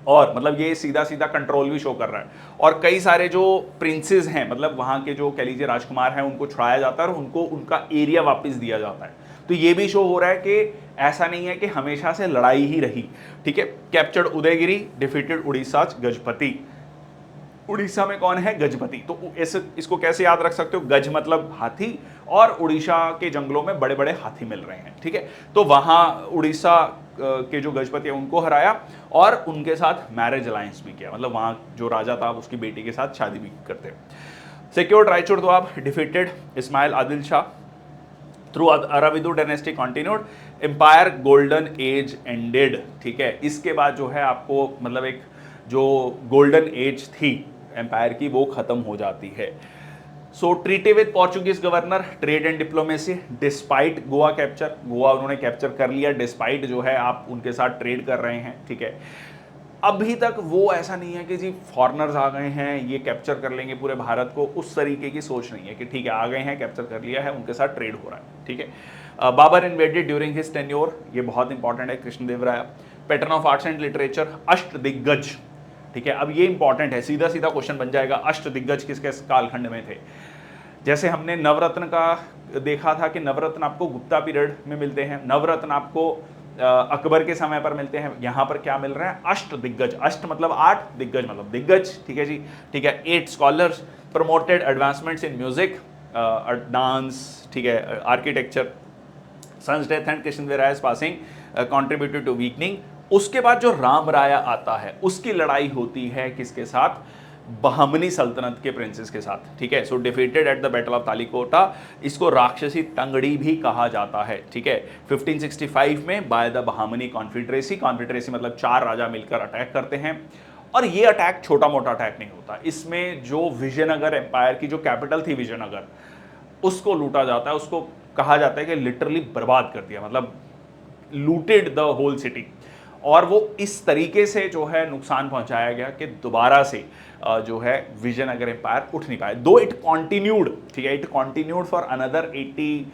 और मतलब ये सीधा सीधा कंट्रोल भी शो कर रहा है, और कई सारे जो प्रिंसेस हैं, मतलब वहां के जो कह लीजिए राजकुमार हैं, उनको छुड़ाया जाता है और उनको उनका एरिया वापस दिया जाता है। तो ये भी शो हो रहा है कि ऐसा नहीं है कि हमेशा से लड़ाई ही रही, ठीक है। Captured Udayagiri, defeated Orissa Gajapati. उड़ीसा में कौन है, गजपति। तो इसको कैसे याद रख सकते हो, गज मतलब हाथी, और उड़ीसा के जंगलों में बड़े बड़े हाथी मिल रहे हैं, ठीक है। तो वहां उड़ीसा के जो गजपति है उनको हराया, और उनके साथ मैरिज अलायंस भी किया, मतलब वहां जो राजा था उसकी बेटी के साथ शादी भी करते हैं। Secured Raichur Doab, defeated Ismail Adil Shah through Aravidu dynasty continued, empire golden age ended, ठीक है। इसके बाद जो है आपको मतलब एक जो गोल्डन एज थी एम्पायर की, वो खत्म हो जाती है। So treaty with Portuguese governor, trade and diplomacy, despite Goa capture, Goa उन्होंने कैप्चर कर लिया, डिस्पाइट जो है आप उनके साथ ट्रेड कर रहे हैं, ठीक है। अभी तक वो ऐसा नहीं है कि जी फॉरेनर्स आ गए हैं, ये कैप्चर कर लेंगे पूरे भारत को, उस तरीके की सोच नहीं है कि ठीक है आ गए हैं, कैप्चर कर लिया है, उनके साथ ट्रेड हो रहा है, ठीक है। Babur invaded during his tenure, ये बहुत इंपॉर्टेंट है, Krishnadevaraya. Patron of arts and literature, Ashta Diggaja, ठीक है। अब ये इंपॉर्टेंट है, सीधा सीधा क्वेश्चन बन जाएगा, अष्ट दिग्गज किसके कालखंड में थे। जैसे हमने नवरत्न का देखा था कि नवरत्न आपको गुप्ता पीरियड में मिलते हैं, नवरत्न आपको अकबर के समय पर मिलते हैं, यहां पर क्या मिल रहा है, अष्ट दिग्गज। अष्ट मतलब 8, दिग्गज मतलब दिग्गज, ठीक है जी, ठीक है। 8 scholars, promoted advancements in music, dance, ठीक है, architecture. Son's death and Krishnadevaraya's passing contributed to weakening. उसके बाद जो राम राया आता है, उसकी लड़ाई होती है किसके साथ, बहमनी सल्तनत के प्रिंसेस के साथ, ठीक है। So defeated at the battle of Talikota, इसको राक्षसी तंगड़ी भी कहा जाता है, ठीक है। 1565 में बाय द बहामनी कॉन्फिडरेसी, कॉन्फिडरेसी मतलब 4 राजा मिलकर अटैक करते हैं, और ये अटैक छोटा मोटा अटैक नहीं होता, इसमें जो विजयनगर एम्पायर की जो कैपिटल थी विजयनगर, उसको लूटा जाता है, उसको कहा जाता है कि लिटरली बर्बाद कर दिया, मतलब लूटेड द होल सिटी। और वो इस तरीके से जो है नुकसान पहुंचाया गया कि दोबारा से जो है विजयनगर एम्पायर उठ नहीं पाए, दो इट कॉन्टिन्यूड, ठीक है, it continued for another 80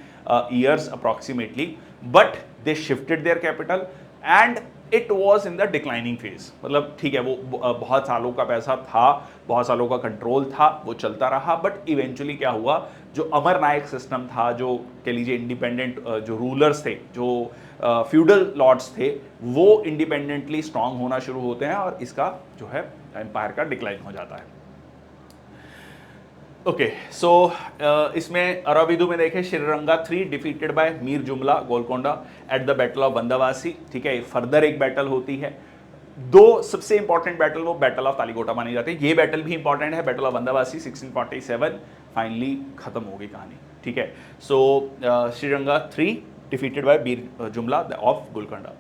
years approximately, but they shifted their capital and it was in the declining phase. मतलब ठीक है, वो बहुत सालों का पैसा था, बहुत सालों का कंट्रोल था, वो चलता रहा, बट इवेंचुअली क्या हुआ, जो अमर नायक सिस्टम था, जो कह लीजिए इंडिपेंडेंट जो रूलर्स थे, जो फ्यूडल लॉर्ड्स थे, वो इंडिपेंडेंटली स्ट्रांग होना शुरू होते हैं, और इसका जो है एम्पायर का डिक्लाइन हो जाता है। ओके, सो इसमें अराविदु में देखें, Sriranga 3 defeated by Mir Jumla Golconda at the battle of Bandavasi, ठीक है। फर्दर एक बैटल होती है, 2 सबसे इंपॉर्टेंट बैटल वो बैटल ऑफ तालिकोटा मानी जाती है, ये बैटल भी इंपॉर्टेंट है, बैटल ऑफ बंदावासी 1647, फाइनली खत्म हो गई कहानी, ठीक है। सो श्रीरंगा 3 डिफीटेड बाय मीर जुमला ऑफ गोलकोंडा,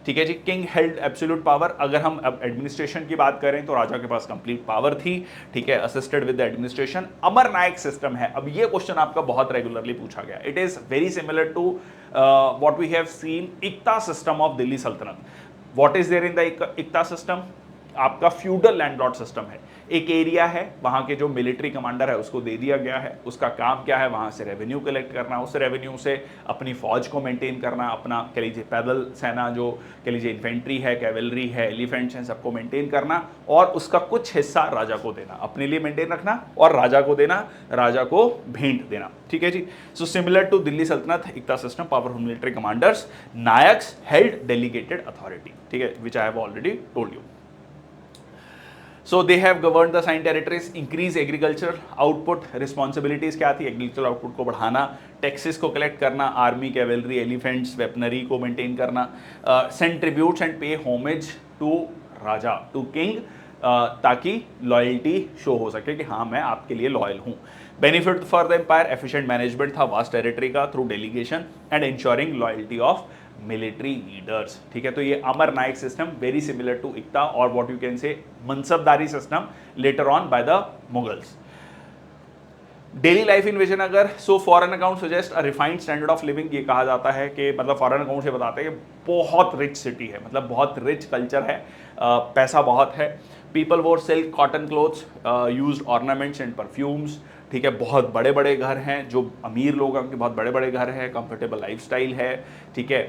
ठीक है जी। किंग हेल्ड एब्सोल्यूट पावर, अगर हम अब एडमिनिस्ट्रेशन की बात करें तो राजा के पास कंप्लीट पावर थी, ठीक है, assisted with the administration. Amara Nayaka system है, अब ये क्वेश्चन आपका बहुत रेगुलरली पूछा गया, it is very similar to what we have seen iqta system of Delhi sultanate. What is there in the iqta system, आपका फ्यूडल लैंडलॉर्ड सिस्टम है, एक एरिया है, वहां के जो मिलिट्री कमांडर है उसको दे दिया गया है, उसका काम क्या है, वहां से रेवेन्यू कलेक्ट करना, उस रेवेन्यू से अपनी फौज को मेंटेन करना, अपना कह लीजिए पैदल सेना, जो कह लीजिए इन्फेंट्री है, कैवेलरी है, एलिफेंट्स हैं, सबको मेंटेन करना, और उसका कुछ हिस्सा राजा को देना, अपने लिए मेंटेन रखना, और राजा को देना, राजा को भेंट देना, ठीक है जी। So similar to Delhi sultanate, iqta system, powerful military commanders, Nayaks held delegated authority, ठीक है, which I have already told you. So they have govern the sign territories, increase agriculture output, responsibilities क्या थी, एग्रीकल्चर आउटपुट को बढ़ाना, टैक्सेस को collect करना, army, cavalry, elephants, weaponry को maintain करना, send tributes and pay homage to raja, to king, ताकि loyalty show हो सके कि हाँ मैं आपके लिए लॉयल हूँ। Benefit for the empire, efficient management था वास्ट टेरिटरी का through delegation and ensuring loyalty of military leaders. ठीक है, तो ये Amara Nayaka system very similar to iqta और what you can say mansabdari system later on by the Mughals. Daily life in Vijayanagara, so foreign account suggest a refined standard of living. ये कहा जाता है कि मतलब फॉरेन अकाउंट से बताते हैं कि बहुत रिच सिटी है, मतलब बहुत रिच कल्चर है, पैसा बहुत है। पीपल वोर silk cotton clothes, used ornaments and perfumes. ठीक है, बहुत बड़े बड़े घर हैं, जो अमीर लोग हैं उनके बहुत बड़े बड़े घर हैं, कंफर्टेबल लाइफस्टाइल है। ठीक है,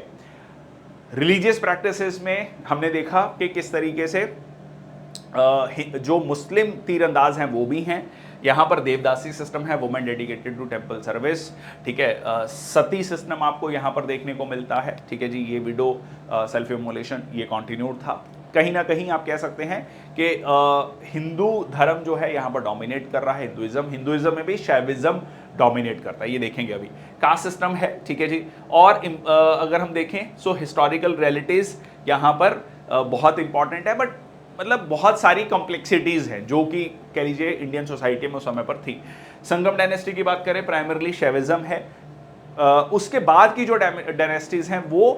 रिलीजियस प्रैक्टिसेस में हमने देखा कि किस तरीके से जो मुस्लिम तीरंदाज हैं वो भी हैं। यहाँ पर देवदासी सिस्टम है, women dedicated to temple service. ठीक है, सती सिस्टम आपको यहाँ पर देखने को मिलता है। ठीक है जी, ये विडो सेल्फ इमोलेशन ये कॉन्टिन्यूड था। कहीं ना कहीं आप कह सकते हैं कि हिंदू धर्म जो है यहाँ पर डोमिनेट कर रहा है, हिंदुइज्म में भी शैविज्म डोमिनेट करता है, ये देखेंगे अभी। कास्ट सिस्टम है, ठीक है जी। और अगर हम देखें सो हिस्टोरिकल रियलिटीज यहाँ पर बहुत इंपॉर्टेंट है, बट मतलब बहुत सारी कॉम्प्लेक्सिटीज हैं जो कि कह लीजिए इंडियन सोसाइटी में उस समय पर थी। संगम डायनेस्टी की बात करें, प्राइमरली शैविज्म है। उसके बाद की जो डायनेस्टीज हैं वो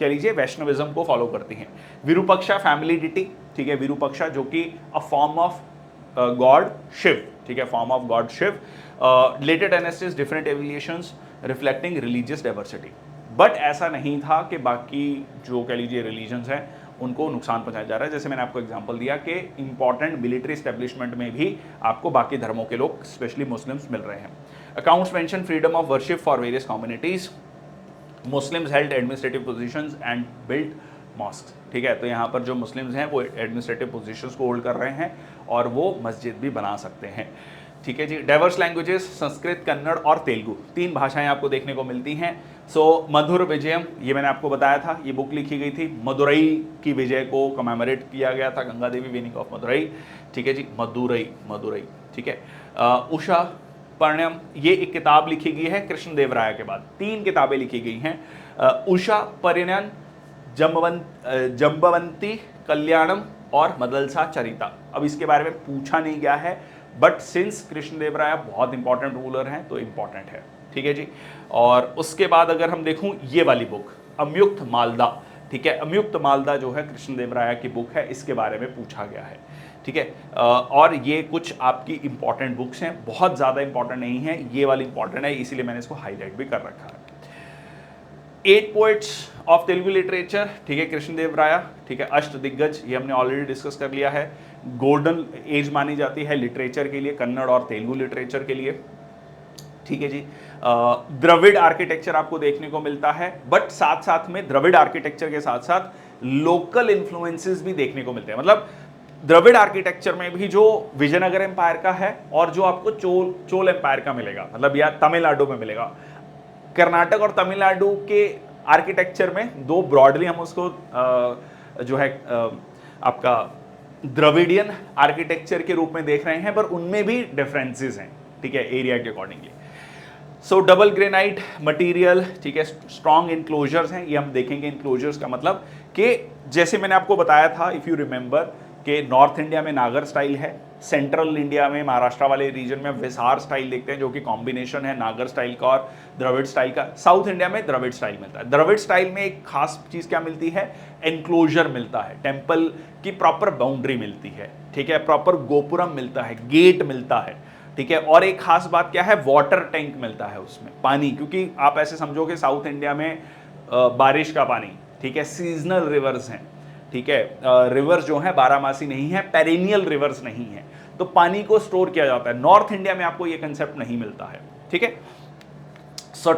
कह लीजिए वैष्णविज्म को फॉलो करती हैं। विरूपक्षा फैमिली डिटी, ठीक है, विरूपक्षा जो कि a form of god Shiva, ठीक है, form of god Shiva. Later dynasties different affiliations reflecting religious diversity, but ऐसा नहीं था कि बाकी जो कह लीजिए रिलीजन्स हैं उनको नुकसान पहुंचाया जा रहा है। जैसे मैंने आपको एग्जांपल दिया कि इंपॉर्टेंट मिलिट्री एस्टेब्लिशमेंट में भी आपको बाकी धर्मों के लोग स्पेशली मुस्लिम्स मिल रहे हैं। Accounts mention freedom of worship for various communities, Muslims held administrative positions and built mosque. ठीक है, तो यहाँ पर जो मुस्लिम्स हैं वो एडमिनिस्ट्रेटिव पोजीशंस को होल्ड कर रहे हैं और वो मस्जिद भी बना सकते हैं। ठीक है जी। डाइवर्स लैंग्वेजेस, संस्कृत, कन्नड़ और तेलुगु, 3 भाषाएं आपको देखने को मिलती हैं। सो मधुर विजयम, ये मैंने आपको बताया था, ये बुक लिखी गई थी, मदुरई की विजय को कमेमोरेट किया गया था, गंगा देवी वेनिंग ऑफ मदुरई। ठीक है जी, मदुरई। ठीक है, उषा पर्णयम, ये एक किताब लिखी गई है कृष्णदेवराय के बाद, 3 किताबें लिखी गई हैं, उषा परिणयन, जम्बवंती कल्याणम और मदलसा चरिता। अब इसके बारे में पूछा नहीं गया है, बट सिंस कृष्णदेवराय बहुत इंपॉर्टेंट रूलर हैं तो इंपॉर्टेंट है। ठीक है जी। और उसके बाद अगर हम देखूं ये वाली बुक अम्युक्त मालदा, ठीक है, अम्युक्त मालदा जो है कृष्णदेवराय की बुक है, इसके बारे में पूछा गया है। ठीक है, और ये कुछ आपकी इंपॉर्टेंट बुक्स हैं, बहुत ज़्यादा इंपॉर्टेंट नहीं है, ये वाली इंपॉर्टेंट है, इसीलिए मैंने इसको हाईलाइट भी कर रखा है। 8 पोइट्स ऑफ तेलुगु लिटरेचर, ठीक है, कृष्णदेवराय, ठीक है, अष्ट दिग्गज, ये हमने ऑलरेडी डिस्कस कर लिया है। गोल्डन एज मानी जाती है लिटरेचर के लिए, कन्नड़ और तेलुगु लिटरेचर के लिए। ठीक है जी। द्रविड़ आर्किटेक्चर आपको देखने को मिलता है, बट साथ साथ में द्रविड़ आर्किटेक्चर के साथ साथ लोकल इन्फ्लुएंसेस भी देखने को मिलते हैं। मतलब द्रविड़ आर्किटेक्चर में भी जो विजयनगर एम्पायर का है और जो आपको चोल एम्पायर का मिलेगा, मतलब या तमिलनाडु में मिलेगा। कर्नाटक और तमिलनाडु के आर्किटेक्चर में 2 ब्रॉडली हम उसको जो है आपका द्रविडियन आर्किटेक्चर के रूप में देख रहे हैं, पर उनमें भी डिफरेंसेस हैं। ठीक है, एरिया के अकॉर्डिंगली। सो डबल ग्रेनाइट मटेरियल, ठीक है, स्ट्रॉन्ग इनक्लोजर्स हैं, ये हम देखेंगे। इनक्लोजर्स का मतलब कि जैसे मैंने आपको बताया था, इफ यू रिमेंबर, कि नॉर्थ इंडिया में नागर स्टाइल है, सेंट्रल इंडिया में महाराष्ट्र वाले रीजन में विसार स्टाइल देखते हैं, जो कि कॉम्बिनेशन है नागर स्टाइल का और द्रविड़ स्टाइल का। साउथ इंडिया में द्रविड़ स्टाइल मिलता है। द्रविड़ स्टाइल में एक खास चीज क्या मिलती है, एनक्लोजर मिलता है, टेम्पल की प्रॉपर बाउंड्री मिलती है। ठीक है, प्रॉपर गोपुरम मिलता है, गेट मिलता है। ठीक है, और एक खास बात क्या है, वाटर टैंक मिलता है उसमें पानी, क्योंकि आप ऐसे समझो कि साउथ इंडिया में बारिश का पानी, ठीक है, सीजनल रिवर्स हैं। ठीक है, रिवर्स जो है बारहमासी नहीं है, पेरिनियल रिवर्स नहीं है, तो पानी को स्टोर किया जाता है। नॉर्थ इंडिया में आपको ये कंसेप्ट नहीं मिलता है। ठीक है, सो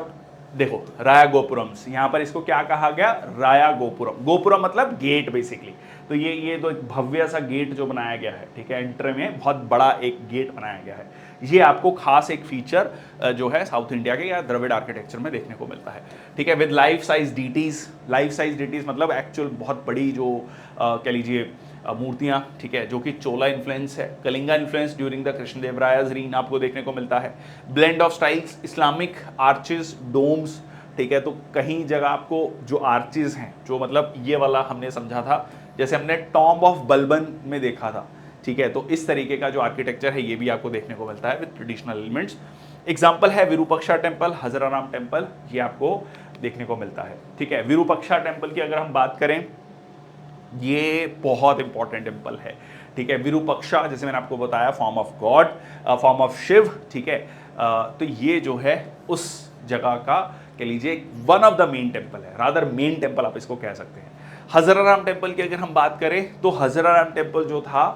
देखो राया गोपुरम्स, यहां पर इसको क्या कहा गया, राया गोपुरम। गोपुरम मतलब गेट बेसिकली। तो ये तो एक भव्य सा गेट जो बनाया गया है, ठीक है, एंट्री में बहुत बड़ा एक गेट बनाया गया है। ये आपको खास एक फीचर जो है साउथ इंडिया के या द्रविड़ आर्किटेक्चर में देखने को मिलता है। ठीक है, with life size deities. Life size deities मतलब एक्चुअल बहुत बड़ी जो कह लीजिए मूर्तियां, ठीक है, जो कि चोला इन्फ्लुएंस है, Kalinga influence during the Krishnadevaraya's reign आपको देखने को मिलता है। Blend of styles, Islamic arches, domes, ठीक है, तो कहीं जगह आपको जो आर्चेस हैं, जो मतलब ये वाला हमने समझा था, जैसे हमने टॉम्ब ऑफ बलबन में देखा था, ठीक है, तो इस तरीके का जो आर्किटेक्चर है ये भी आपको देखने को मिलता है विद ट्रेडिशनल एलिमेंट्स। एग्जाम्पल है विरूपक्षा टेम्पल, हजराराम टेम्पल, ये आपको देखने को मिलता है, ठीक है। विरूपक्षा टेम्पल की अगर हम बात करें, ये बहुत इंपॉर्टेंट टेम्पल है, ठीक है। विरूपक्षा, जैसे मैंने आपको बताया, form of god, form of Shiva, ठीक है, तो ये जो है उस जगह का कह लीजिए one of the main temple है, रादर मेन टेम्पल आप इसको कह सकते हैं। हजराराम टेम्पल की अगर हम बात करें तो हजराराम टेम्पल जो था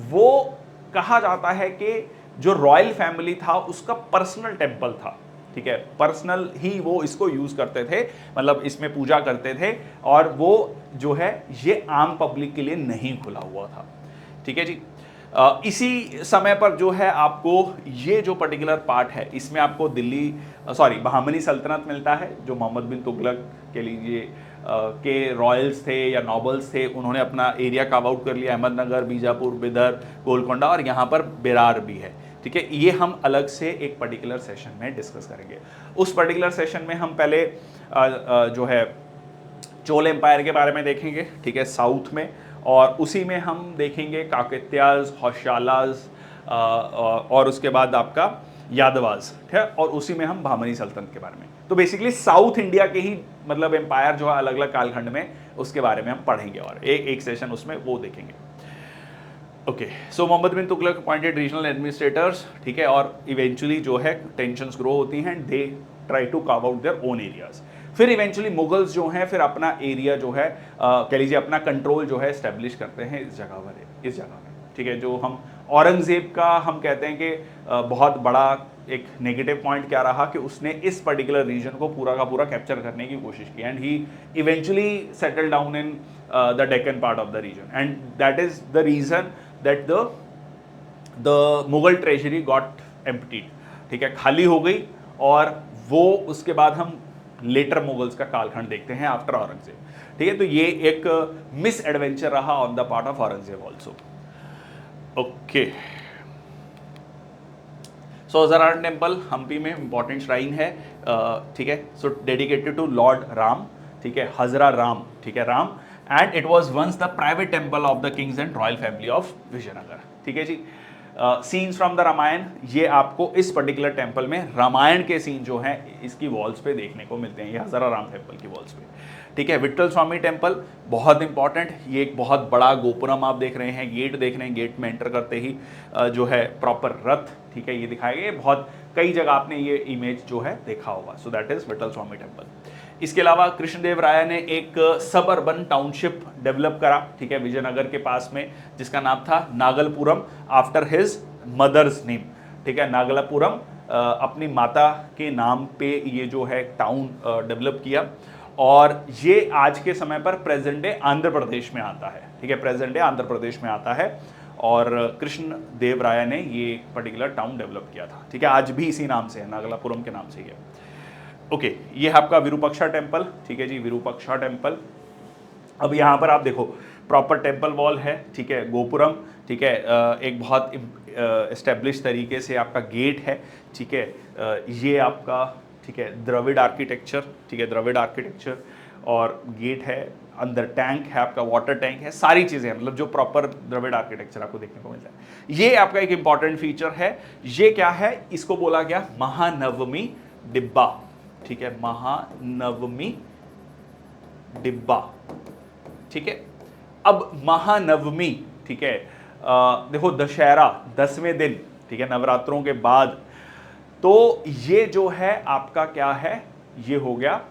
वो कहा जाता है कि जो रॉयल फैमिली था उसका पर्सनल टेम्पल था, ठीक है, पर्सनल ही वो इसको यूज करते थे, मतलब इसमें पूजा करते थे, और वो जो है ये आम पब्लिक के लिए नहीं खुला हुआ था, ठीक है जी। इसी समय पर जो है आपको ये जो पर्टिकुलर पार्ट है, इसमें आपको दिल्ली बहामनी सल्तनत मिलता है, जो मोहम्मद बिन तुगलक के लिए के रॉयल्स थे या नॉबल्स थे, उन्होंने अपना एरिया कार्व आउट कर लिया, अहमदनगर, बीजापुर, बिदर, गोलकोंडा, और यहाँ पर बेरार भी है, ठीक है। ये हम अलग से एक पर्टिकुलर सेशन में डिस्कस करेंगे। उस पर्टिकुलर सेशन में हम पहले जो है चोल एम्पायर के बारे में देखेंगे, ठीक है, साउथ में, और उसी में हम देखेंगे काकत्याज, होशालाज, और उसके बाद आपका यादवाज, ठीक है, और उसी में हम बहामनी सल्तनत के बारे में। तो बेसिकली साउथ इंडिया के ही मतलब एम्पायर जो है अलग अलग कालखंड में, उसके बारे में हम पढ़ेंगे, और एक सेशन उसमें वो देखेंगे। ओके, सो मोहम्मद बिन तुगलक अपॉइंटेड रीजनल एडमिनिस्ट्रेटर्स, ठीक है, और इवेंचुअली जो है टेंशंस ग्रो होती हैं, they try to carve out their own areas. फिर इवेंचुअली मुगल्स जो हैं फिर अपना एरिया जो है कह लीजिए अपना कंट्रोल जो है एस्टेब्लिश करते हैं इस जगह में, ठीक है। जो हम औरंगजेब का हम कहते हैं कि बहुत बड़ा एक नेगेटिव पॉइंट क्या रहा कि उसने इस पर्टिकुलर रीजन को पूरा का पूरा कैप्चर करने की कोशिश की, and he eventually settle down in the Deccan part of the region, and that is the reason that the Mughal treasury got emptied, ठीक है, खाली हो गई, और वो उसके बाद हम लेटर मुगल्स का कालखंड देखते हैं आफ्टर औरंगजेब, ठीक है। तो ये एक मिस एडवेंचर रहा on the part of Aurangzeb also. Okay, so Hazara temple Hampi में इंपॉर्टेंट श्राइन है, ठीक है, so dedicated to lord Ram, ठीक है, हजरा राम, ठीक है, Ram, and it was once the private temple of the kings and royal family of Vijayanagar, ठीक है जी। सीन्स फ्रॉम द रामायण, ये आपको इस पर्टिकुलर टेम्पल में रामायण के सीन जो हैं इसकी वॉल्स पे देखने को मिलते हैं, ये हजारा राम टेम्पल की वॉल्स पे, ठीक है। विट्ठल स्वामी टेम्पल बहुत इंपॉर्टेंट, ये एक बहुत बड़ा गोपुरम आप देख रहे हैं, गेट देख रहे हैं, गेट में एंटर करते ही जो है प्रॉपर रथ, ठीक है, ये दिखाया गया, बहुत कई जगह आपने ये इमेज जो है देखा होगा, so that is Vitthal Swami temple. इसके अलावा कृष्णदेव राय ने एक सब अर्बन टाउनशिप डेवलप करा, ठीक है, विजयनगर के पास में, जिसका नाम था नागलपुरम, आफ्टर हिज मदर्स नेम, ठीक है, नागलापुरम, अपनी माता के नाम पे ये जो है टाउन डेवलप किया, और ये आज के समय पर प्रेजेंट डे आंध्र प्रदेश में आता है, ठीक है, प्रेजेंट डे आंध्र प्रदेश में आता है, और कृष्ण देव राय ने ये पर्टिकुलर टाउन डेवलप किया था, ठीक है, आज भी इसी नाम से है, नागलापुरम के नाम से ही है। ओके, ये है आपका विरूपक्षा टेम्पल, ठीक है जी, विरूपक्षा टेम्पल। अब यहाँ पर आप देखो प्रॉपर टेम्पल वॉल है, ठीक है, गोपुरम, ठीक है, एक बहुत एस्टेब्लिश तरीके से आपका गेट है, ठीक है, ये आपका, ठीक है, द्रविड़ आर्किटेक्चर, ठीक है, द्रविड़ आर्किटेक्चर, और गेट है, अंदर टैंक है आपका, वाटर टैंक है, सारी चीज़ें मतलब जो प्रॉपर द्रविड़ आर्किटेक्चर आपको देखने को मिलता है। ये आपका एक इंपॉर्टेंट फीचर है, ये क्या है, इसको बोला गया महानवमी डिब्बा, ठीक है, महानवमी डिब्बा, ठीक है। अब महानवमी, ठीक है, देखो दशहरा 10वें दिन, ठीक है, नवरात्रों के बाद, तो ये जो है आपका क्या है, ये हो गया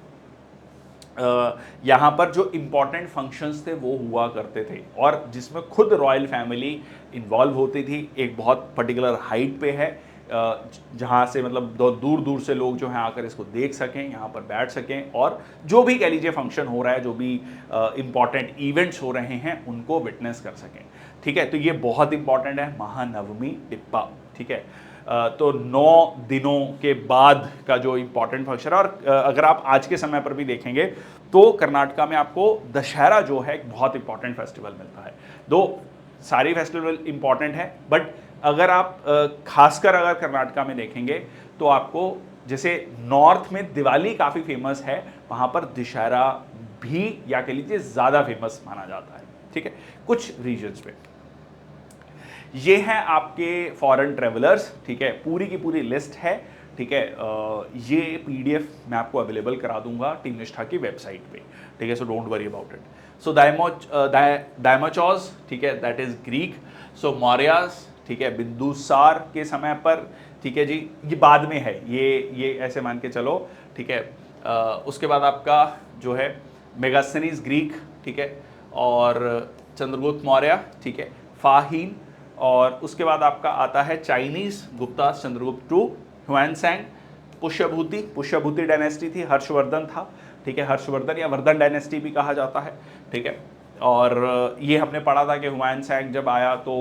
यहाँ पर जो इम्पॉर्टेंट फंक्शंस थे वो हुआ करते थे, और जिसमें खुद रॉयल फैमिली इन्वॉल्व होती थी, एक बहुत पर्टिकुलर हाइट पे है, जहाँ से मतलब दूर दूर से लोग जो हैं आकर इसको देख सकें, यहाँ पर बैठ सकें, और जो भी कह लीजिए फंक्शन हो रहा है, जो भी इम्पॉर्टेंट इवेंट्स हो रहे हैं उनको विटनेस कर सकें, ठीक है। तो ये बहुत इंपॉर्टेंट है महानवमी डिब्बा, ठीक है। तो 9 दिनों के बाद का जो इंपॉर्टेंट फंक्शन है। और अगर आप आज के समय पर भी देखेंगे तो कर्नाटका में आपको दशहरा जो है एक बहुत इंपॉर्टेंट फेस्टिवल मिलता है। दो सारी फेस्टिवल इंपॉर्टेंट है, बट अगर आप खासकर अगर कर्नाटका में देखेंगे तो आपको जैसे नॉर्थ में दिवाली काफ़ी फेमस है, वहाँ पर दशहरा भी या कह लीजिए ज़्यादा फेमस माना जाता है। ठीक है, कुछ रीजन्स पे ये हैं आपके फॉरेन ट्रेवलर्स। ठीक है, पूरी की पूरी लिस्ट है। ठीक है, ये पीडीएफ मैं आपको अवेलेबल करा दूंगा टीम निष्ठा की वेबसाइट पे। ठीक है, so don't worry about it. So Deimachus, ठीक है, that is Greek. So Mauryas, ठीक है, बिंदुसार के समय पर, ठीक है जी, ये बाद में है, ये ऐसे मान के चलो। ठीक है, उसके बाद आपका जो है मेगास्थनीज ग्रीक, ठीक है, और चंद्रगुप्त मौर्य, ठीक है, फाहीन, और उसके बाद आपका आता है Chinese Gupta Chandragupta two, Hiuen Tsang, Pushyabhuti dynasty थी, हर्षवर्धन था। ठीक है, हर्षवर्धन या वर्धन डायनेस्टी भी कहा जाता है। ठीक है, और ये हमने पढ़ा था कि ह्वेनसैंग जब आया तो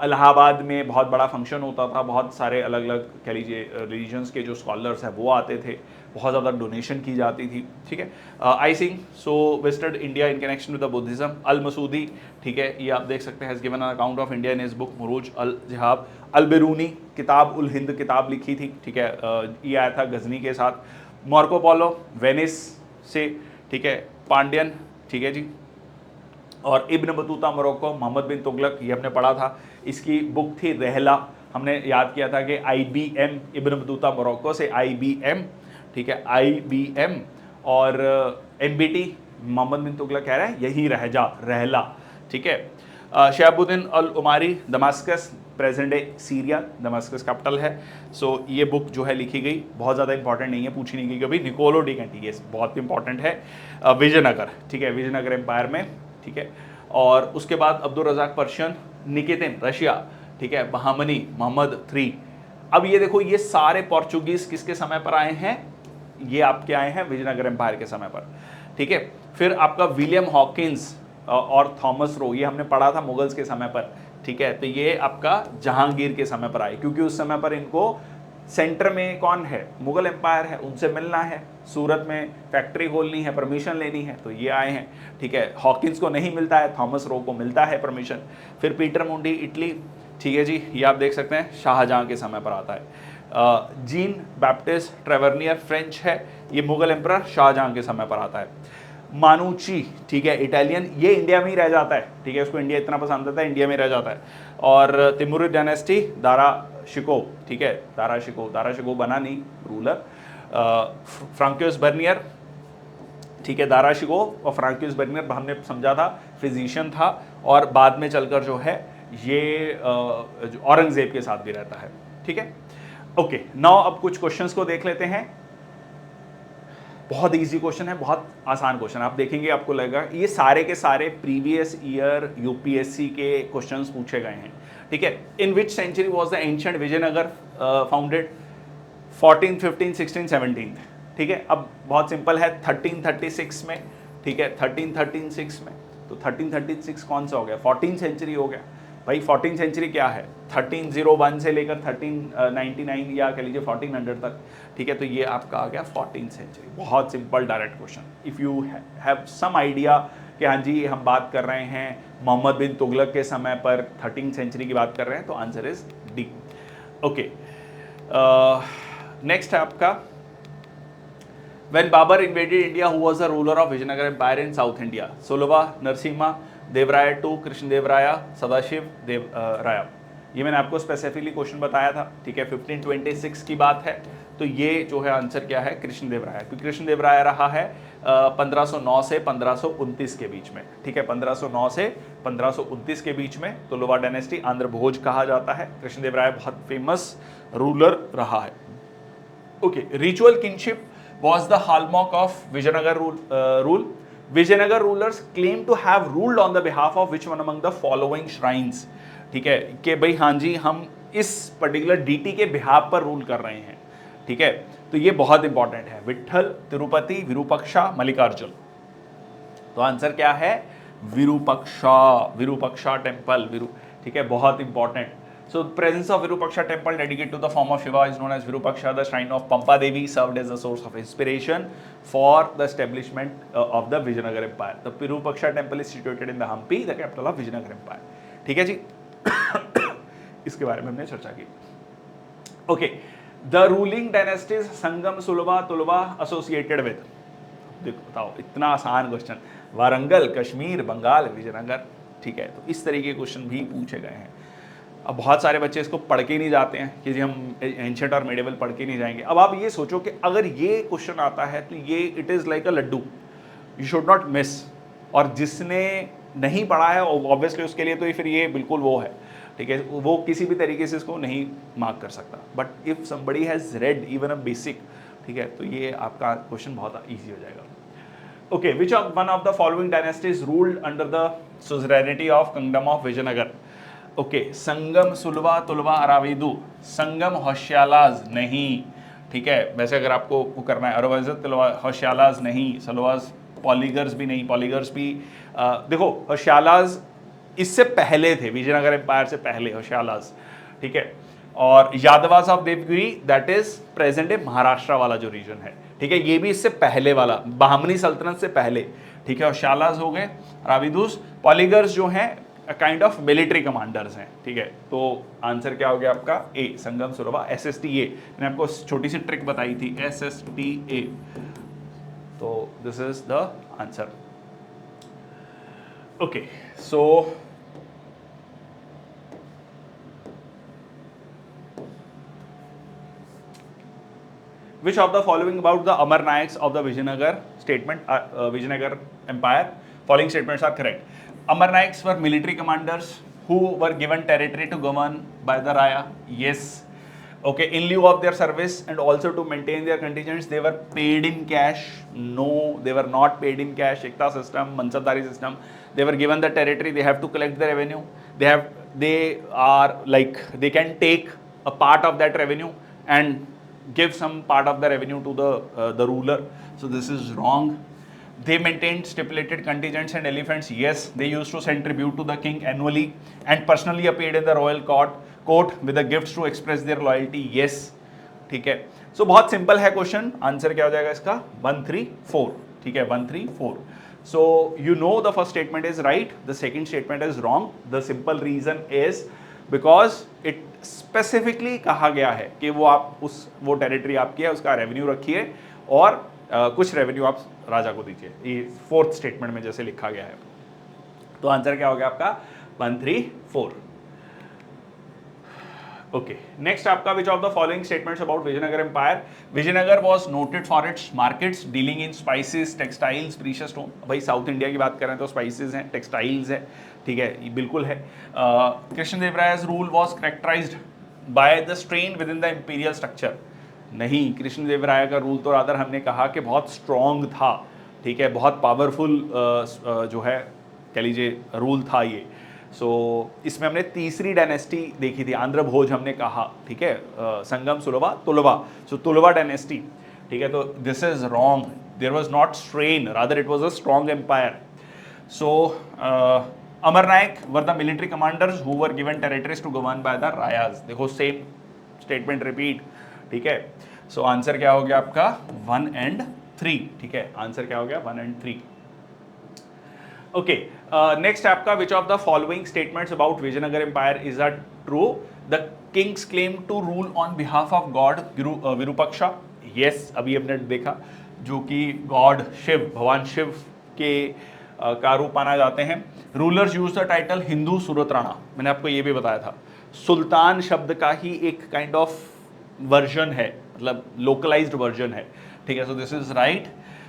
इलाहाबाद में बहुत बड़ा फंक्शन होता था, बहुत सारे अलग अलग कह लीजिए रिलीजन्स के जो स्कॉलर्स हैं वो आते थे, बहुत ज़्यादा डोनेशन की जाती थी। ठीक है, Itsing so visited India in connection with the Buddhism. Al Masudi, ठीक है, ये आप देख सकते हैं, has given an account of India in his book Muruj al Dhahab. Al Biruni Kitab ul Hind किताब लिखी थी। ठीक है, ये आया था गजनी के साथ। मार्को पोलो वेनिस से, ठीक है, पांडियन, ठीक है जी, और इब्न बतूता मोरक्को, मोहम्मद बिन तुगलक, ये हमने पढ़ा था, इसकी बुक थी रहला। हमने याद किया था कि IBM, इब्न बतूता मोरक्को से IBM, ठीक है, IBM, और MBT मोहम्मद बिन तुगलक कह रहा है यही रह जा, रहला। ठीक है, Shahabuddin al Umari, Damascus, present day Syria, Damascus capital है। सो ये बुक जो है लिखी गई, बहुत ज़्यादा इंपॉर्टेंट नहीं है, पूछी नहीं गई कभी। निकोलो डी कैंटिलियस बहुत इंपॉर्टेंट है, विजयनगर, ठीक है, विजयनगर एम्पायर में। ठीक है, और उसके बाद अब्दुल रज़ाक पर्शियन, निकेतिन रशिया, ठीक है, बहामनी मोहम्मद 3। अब ये देखो, ये सारे पोर्चुगीज किसके समय पर आए हैं? ये आपके आए हैं विजयनगर एम्पायर के समय पर। ठीक है, फिर आपका विलियम हॉकिंस और थॉमस रो, ये हमने पढ़ा था मुगल्स के समय पर। ठीक है, तो ये आपका जहांगीर के समय पर आए, क्योंकि उस समय पर इनको सेंटर में कौन है? मुगल एम्पायर है, उनसे मिलना है, सूरत में फैक्ट्री खोलनी है, परमिशन लेनी है, तो ये आए हैं। ठीक है, हॉकिंस को नहीं मिलता है, थॉमस रो को मिलता है परमिशन। फिर पीटर मुंडी इटली, ठीक है जी, ये आप देख सकते हैं शाहजहां के समय पर आता है। जीन बैप्टिस्ट ट्रेवर्नियर फ्रेंच है, ये मुगल एम्परर शाहजहां के समय पर आता है। मानुची, ठीक है, इटालियन, ये इंडिया में ही रह जाता है। ठीक है, उसको इंडिया इतना पसंद आता है, इंडिया में रह जाता है। और तिमुरिद डायनेस्टी, दारा शिको, ठीक है, दारा शिको बना नहीं रूलर। फ्रांकियस बर्नियर, ठीक है, दारा शिको और फ्रांकियस बर्नियर हमने समझा था फिजिशियन था, और बाद में चलकर जो है ये औरंगजेब के साथ भी रहता है। ठीक है, ओके, नाउ अब कुछ क्वेश्चंस को देख लेते हैं। बहुत इजी क्वेश्चन है, बहुत आसान क्वेश्चन, आप देखेंगे आपको लगेगा ये सारे के सारे प्रीवियस ईयर यूपीएससी के क्वेश्चंस पूछे गए हैं। ठीक है, in which century was the ancient Vijayanagar founded? 14, 15, 16, 17। ठीक है, अब बहुत सिंपल है, 1336 में। ठीक है, 1336 में, तो 1336 कौन सा हो गया? 14 सेंचुरी हो गया भाई। 14 सेंचुरी क्या है? 1301 से लेकर 1399 या कह लीजिए 1400 तक। ठीक है, तो ये आपका आ गया 14 सेंचुरी। बहुत simple direct question. If you have some idea कि हाँ जी हम बात कर रहे हैं मोहम्मद बिन तुगलक के समय पर, 13 सेंचुरी की बात कर रहे हैं, तो answer is D. Okay, next है आपका, When Babur invaded India, who was the ruler of Vijayanagar Empire in South India? Sulava, Narasimha, Devaraya two, Krishnadevaraya, Sadashiva Deva Raya. ये मैंने आपको स्पेसिफिकली क्वेश्चन बताया था। ठीक है, 1526 की बात है, तो ये जो है आंसर क्या है? कृष्णदेवराया, क्योंकि कृष्णदेवराया रहा है 1509 से 1529 के बीच में। ठीक है, 1509 से 1529 के बीच में, तो लोवा डायनेस्टी, आंध्र भोज कहा जाता है। कृष्णदेवराया बहुत फेमस रूलर रहा है। Okay, ritual kinship was the hallmark of Vijayanagar rule. Vijayanagar rulers claim to have ruled on the behalf of which one among the following shrines? ठीक है, कि भाई हाँ जी हम इस पर्टिकुलर डीटी के बिहाफ पर रूल कर रहे हैं। ठीक है, तो ये बहुत इंपॉर्टेंट है, विट्ठल, तिरुपति, विरूपक्षा, मल्लिकार्जुन। तो आंसर क्या है? विरूपक्षा, विरूपक्षा टेम्पल, ठीक है, बहुत important. So presence of Virupaksha temple dedicated to the form of Shiva is known as Virupaksha. The shrine of Pampa Devi served as a source of inspiration for the establishment of the Vijayanagar Empire. The Virupaksha temple is situated in the Hampi, the capital of Vijayanagar Empire. ठीक है जी इसके बारे में हमने चर्चा की. Okay, the ruling dynasties Sangam, Sulva, Tulva associated with. देखो बताओ, इतना आसान क्वेश्चन. वारंगल, कश्मीर, बंगाल, विजयनगर. ठीक है, तो इस तरीके के क्वेश्चन भी पूछे गए हैं. अब बहुत सारे बच्चे इसको पढ़ के नहीं जाते हैं कि जी हम एंशिएंट और मेडिवल पढ़ के नहीं जाएंगे. अब आप ये सोचो कि अगर ये क्वेश्चन आता है तो ये it is like a laddoo, you should not miss. और जिसने नहीं पढ़ा है ऑब्वियसली उसके लिए तो ये फिर ये बिल्कुल वो है. ठीक है, वो किसी भी तरीके से इसको नहीं मार्क कर सकता. But if somebody has red even a basic, ठीक है, तो ये आपका क्वेश्चन बहुत ईजी हो जाएगा. Okay, which of one of the following dynasties ruled under the suzerainty of kingdom of Vijayanagar. Okay, Sangam, Saluva, Tuluva, Aravidu. Sangam Hoysalas नहीं. ठीक है, वैसे अगर आपको वो करना है अरवाइजत होशियालाज नहीं, सलवाज पॉलीगर्स भी नहीं. पॉलीगर्स भी देखो, होशियालाज इससे पहले थे, विजयनगर एम्पायर से पहले होशियालाज. ठीक है, और Yadavas of Devagiri that is present है महाराष्ट्र वाला जो रीजन है. ठीक है, ये भी इससे पहले वाला, बहामनी सल्तनत से पहले. ठीक है, होशियालाज हो गए. राविदूस, पॉलीगर्स जो हैं काइंड ऑफ मिलिट्री कमांडर्स हैं. ठीक है, तो आंसर क्या हो गया आपका ए, संगम, सुरवा. SSTA मैंने आपको छोटी सी ट्रिक बताई थी, SSTA. तो this is the answer. Okay, so which of the following about the Amar Nayaks of the Vijayanagar statement, Vijayanagar Empire, following statements are correct. Amar Nayaks were military commanders who were given territory to govern by the Raya. Yes. Okay, in lieu of their service and also to maintain their contingents, they were paid in cash. No, they were not paid in cash. Ekta system, Mansabdari system. They were given the territory. They have to collect the revenue. They are like, they can take a part of that revenue and give some part of the revenue to the ruler. So this is wrong. They maintained stipulated contingents and elephants. Yes, they used to send tribute to the king annually and personally appeared in the royal court with the gifts to express their loyalty. Yes. ठीक है, so बहुत simple है question. Answer क्या हो जाएगा इसका? 1, 3, 4. ठीक है, 1, 3, 4. So you know the first statement is right, the second statement is wrong. The simple reason is because it specifically कहा गया है कि वो टेरिटरी आपकी है, उसका रेवेन्यू रखिए और कुछ रेवेन्यू आप राजा को दीजिए. ये फोर्थ स्टेटमेंट में जैसे लिखा गया है. तो आंसर क्या हो गया आपका? 1, 3, 4. ओके, नेक्स्ट आपका which of the following statements about Vijayanagara empire. Vijayanagara was noted for its markets dealing in spices, textiles, precious stone. भाई साउथ इंडिया की बात करें तो स्पाइसेस हैं, टेक्सटाइल्स है. ठीक है, ये बिल्कुल है. Krishnadevaraya's rule was characterized by the strain within the imperial structure. नहीं, कृष्णदेवराय का रूल तो रादर हमने कहा कि बहुत स्ट्रॉन्ग था. ठीक है, बहुत पावरफुल जो है कह लीजिए रूल था ये. सो इसमें हमने तीसरी डायनेस्टी देखी थी, आंध्र भोज हमने कहा. ठीक है, संगम, सुलवा, तुलवा. सो तुलवा डायनेस्टी. ठीक है, तो this is wrong. There was not strain, rather it was a strong empire. So Amar Nayak were the military commanders who were given territories to govern by the Rayas. देखो सेम स्टेटमेंट रिपीट. ठीक है, सो answer क्या हो गया आपका? 1 and 3. ठीक है, answer क्या हो गया? 1 and 3. ओके, नेक्स्ट आपका which of the following statements about Vijayanagara empire is are true. The kings claim to rule on behalf of god Virupaksha. Yes, अभी हमने देखा, जो कि गॉड शिव, भगवान शिव के का रूप माना जाते हैं. Rulers use the title Hindu Suratrana. मैंने आपको ये भी बताया था, सुल्तान शब्द का ही एक काइंड ऑफ वर्जन है, मतलब लोकलाइज्ड वर्जन है. ठीक है, so this is right.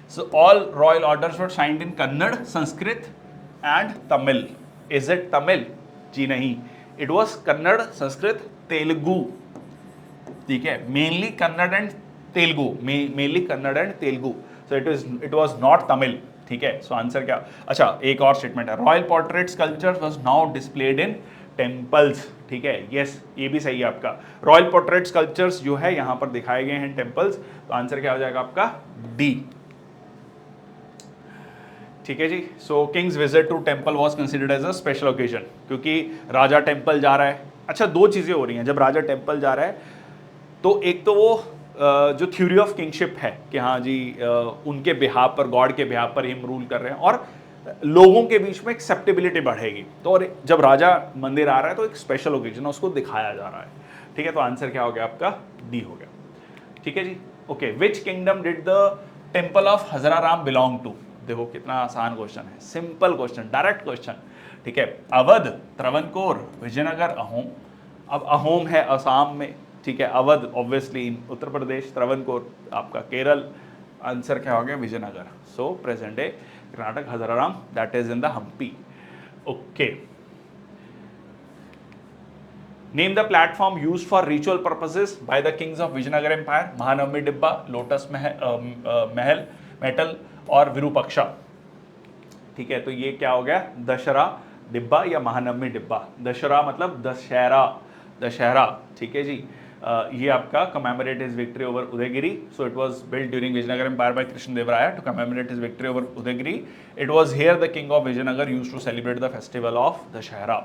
So all royal orders were signed in Kannada, Sanskrit and Tamil. Is it Tamil? जी नहीं, इट वॉज कन्नड़, संस्कृत, तेलुगु. ठीक है, mainly Kannada and Telugu, mainly Kannada and Telugu. So it was not Tamil. ठीक है, सो आंसर क्या? अच्छा, एक और स्टेटमेंट है, royal portrait sculpture was now displayed in temples. ठीक है, यस, ये भी सही है आपका. रॉयल पोर्ट्रेट स्कल्पचर्स जो है यहाँ पर दिखाए गए हैं टेम्पल्स. तो आंसर क्या हो जाएगा आपका? डी. ठीक है जी. So kings visit to temple was considered as a special occasion, क्योंकि राजा टेम्पल जा रहा है. अच्छा, दो चीज़ें हो रही हैं जब राजा टेम्पल जा रहा है। तो एक तो वो जो थ्योरी ऑफ किंगशिप है कि हाँ जी, उनके बिहाफ पर, गॉड के बिहाफ पर हिम रूल कर रहे हैं और लोगों के बीच में एक्सेप्टेबिलिटी बढ़ेगी। तो और जब राजा मंदिर आ रहा है तो एक स्पेशल ओकेजन है, उसको दिखाया जा रहा है। ठीक है, तो आंसर क्या हो गया आपका? डी हो गया। ठीक है जी, okay. Which kingdom did the temple of Hazararama belong to? देखो कितना आसान क्वेश्चन है, सिंपल क्वेश्चन, डायरेक्ट क्वेश्चन। ठीक है, अवध, त्रवणकोर, विजयनगर, अहोम। अब अहोम है असम में, ठीक है, अवध ऑब्वियसली उत्तर प्रदेश, त्रवणकोर आपका केरल। आंसर क्या हो गया? Vijayanagar. So present day Karnataka, Hazararama, that is in the Hampi. Okay, name the platform used for ritual purposes by the kings of Vijayanagar empire. Mahanavami Dibba, lotus Mahal, metal और विरूपक्षा। ठीक है, तो ये क्या हो गया? दशहरा डिब्बा या महानवमी डिब्बा। दशहरा मतलब दशहरा, दशहरा। ठीक है जी, ये आपका commemorate his victory over Udayagiri. So it was built during Vijayanagar empire by Krishnadevaraya to commemorate his victory over Udayagiri. It was here the king of Vijayanagar used to celebrate the festival of Dussehra.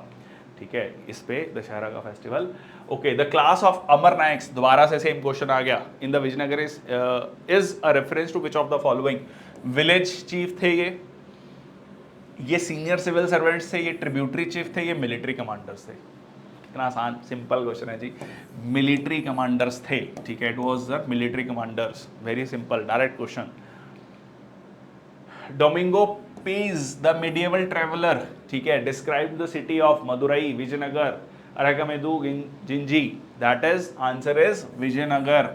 ठीक है, इस पे दशहरा का festival. Okay, the class of Amar Nayaks, दोबारा से same question आ गया। In the Vijayanagar is a reference to which of the following? Village chief थे ये सीनियर सिविल सर्वेंट्स थे, ये ट्रिब्यूटरी चीफ थे, ये मिलिट्री कमांडर्स थे। कितना आसान, सिंपल क्वेश्चन है जी। मिलिट्री कमांडर्स थे। ठीक है, it was the military commanders. Very simple, direct question. Domingo Paes the medieval traveller, ठीक है, describe the city of Madurai, Vijayanagar, Arikamedu, Gingee. That is answer is Vijayanagar.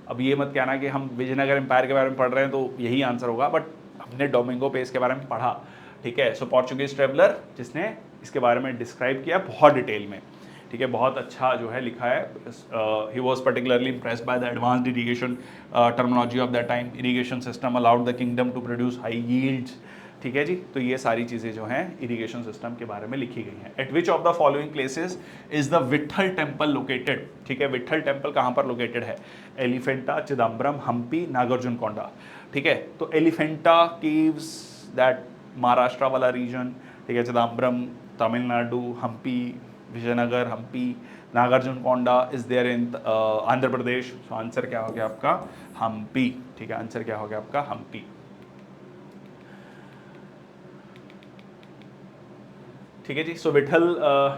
अब ये मत कहना कि हम विजयनगर एम्पायर के बारे में पढ़ रहे हैं तो यही आंसर होगा, बट हमने डोमिंगो पेस के बारे में पढ़ा। ठीक है, सो पोर्चुगीज ट्रेवलर जिसने इसके बारे में डिस्क्राइब किया बहुत डिटेल में। ठीक है, बहुत अच्छा जो है लिखा है। He was particularly impressed by the advanced irrigation terminology of that time. Irrigation system allowed the kingdom to produce high yields. ठीक है जी, तो ये सारी चीज़ें जो हैं इरीगेशन सिस्टम के बारे में लिखी गई हैं। Eight which of the following places is the Vitthal temple located? ठीक है, विट्ठल टेम्पल कहाँ पर लोकेटेड है? एलिफेंटा, चिदम्बरम, हम्पी, नागार्जुनकोंडा। ठीक है, तो एलिफेंटा केव्स, दैट महाराष्ट्र वाला रीजन। ठीक है, Chidambaram Tamil Nadu, Hampi Vijayanagara, Hampi, Nagarjunakonda is there in Andhra Pradesh. So answer क्या हो गया आपका? हम्पी। ठीक है, आंसर क्या हो गया आपका? हम्पी। ठीक है जी, so Vitthal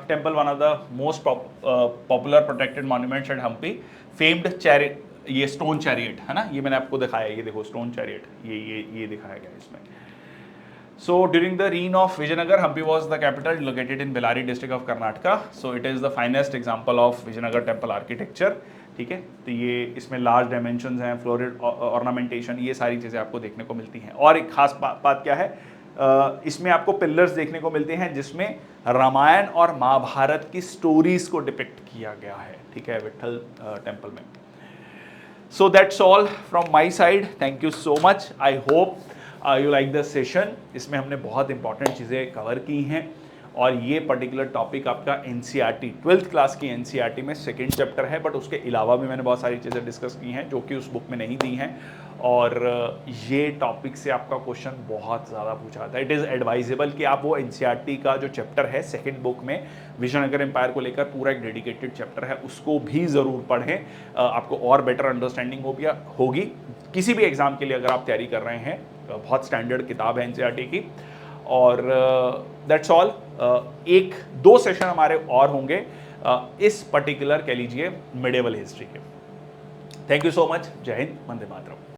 temple one of the most popular protected monuments at Hampi. Famed chariot, ये स्टोन चैरियट है ना, ये मैंने आपको दिखाया, ये देखो स्टोन चैरियट, ये दिखाया गया इसमें। So during the reign of Vijayanagar, Hampi was the capital located in Bellary district of Karnataka. So it is the finest example of Vijayanagar temple architecture. ठीक है, तो ये इसमें लार्ज डायमेंशंस हैं, फ्लोरल ऑर्नामेंटेशन, ये सारी चीज़ें आपको देखने को मिलती हैं। और एक खास बात क्या है, इसमें आपको पिलर्स देखने को मिलते हैं जिसमें रामायण और महाभारत की स्टोरीज को डिपिक्ट किया गया है। ठीक है, विट्ठल टेम्पल में। So that's all from my side. Thank you so much. I hope you like the session. इसमें हमने बहुत इंपॉर्टेंट चीज़ें कवर की हैं और ये पर्टिकुलर टॉपिक आपका NCERT 12th क्लास की NCERT में सेकेंड चैप्टर है, बट उसके अलावा भी मैंने बहुत सारी चीज़ें डिस्कस की हैं जो कि उस बुक में नहीं दी हैं। और ये टॉपिक से आपका क्वेश्चन बहुत ज़्यादा पूछा जाता है। इट इज़ एडवाइजेबल कि आप वो NCERT का जो चैप्टर है सेकेंड बुक में विजयनगर एम्पायर को लेकर पूरा एक डेडिकेटेड चैप्टर है, उसको भी ज़रूर पढ़ें, आपको और बेटर अंडरस्टैंडिंग होगी। किसी भी एग्ज़ाम के लिए अगर आप तैयारी कर रहे हैं, बहुत स्टैंडर्ड किताब है NCERT की। और दैट्स ऑल। एक दो सेशन हमारे और होंगे इस पर्टिकुलर कह लीजिए मिडिएवल हिस्ट्री के। Thank you so much. जय हिंद, वंदे मातरम।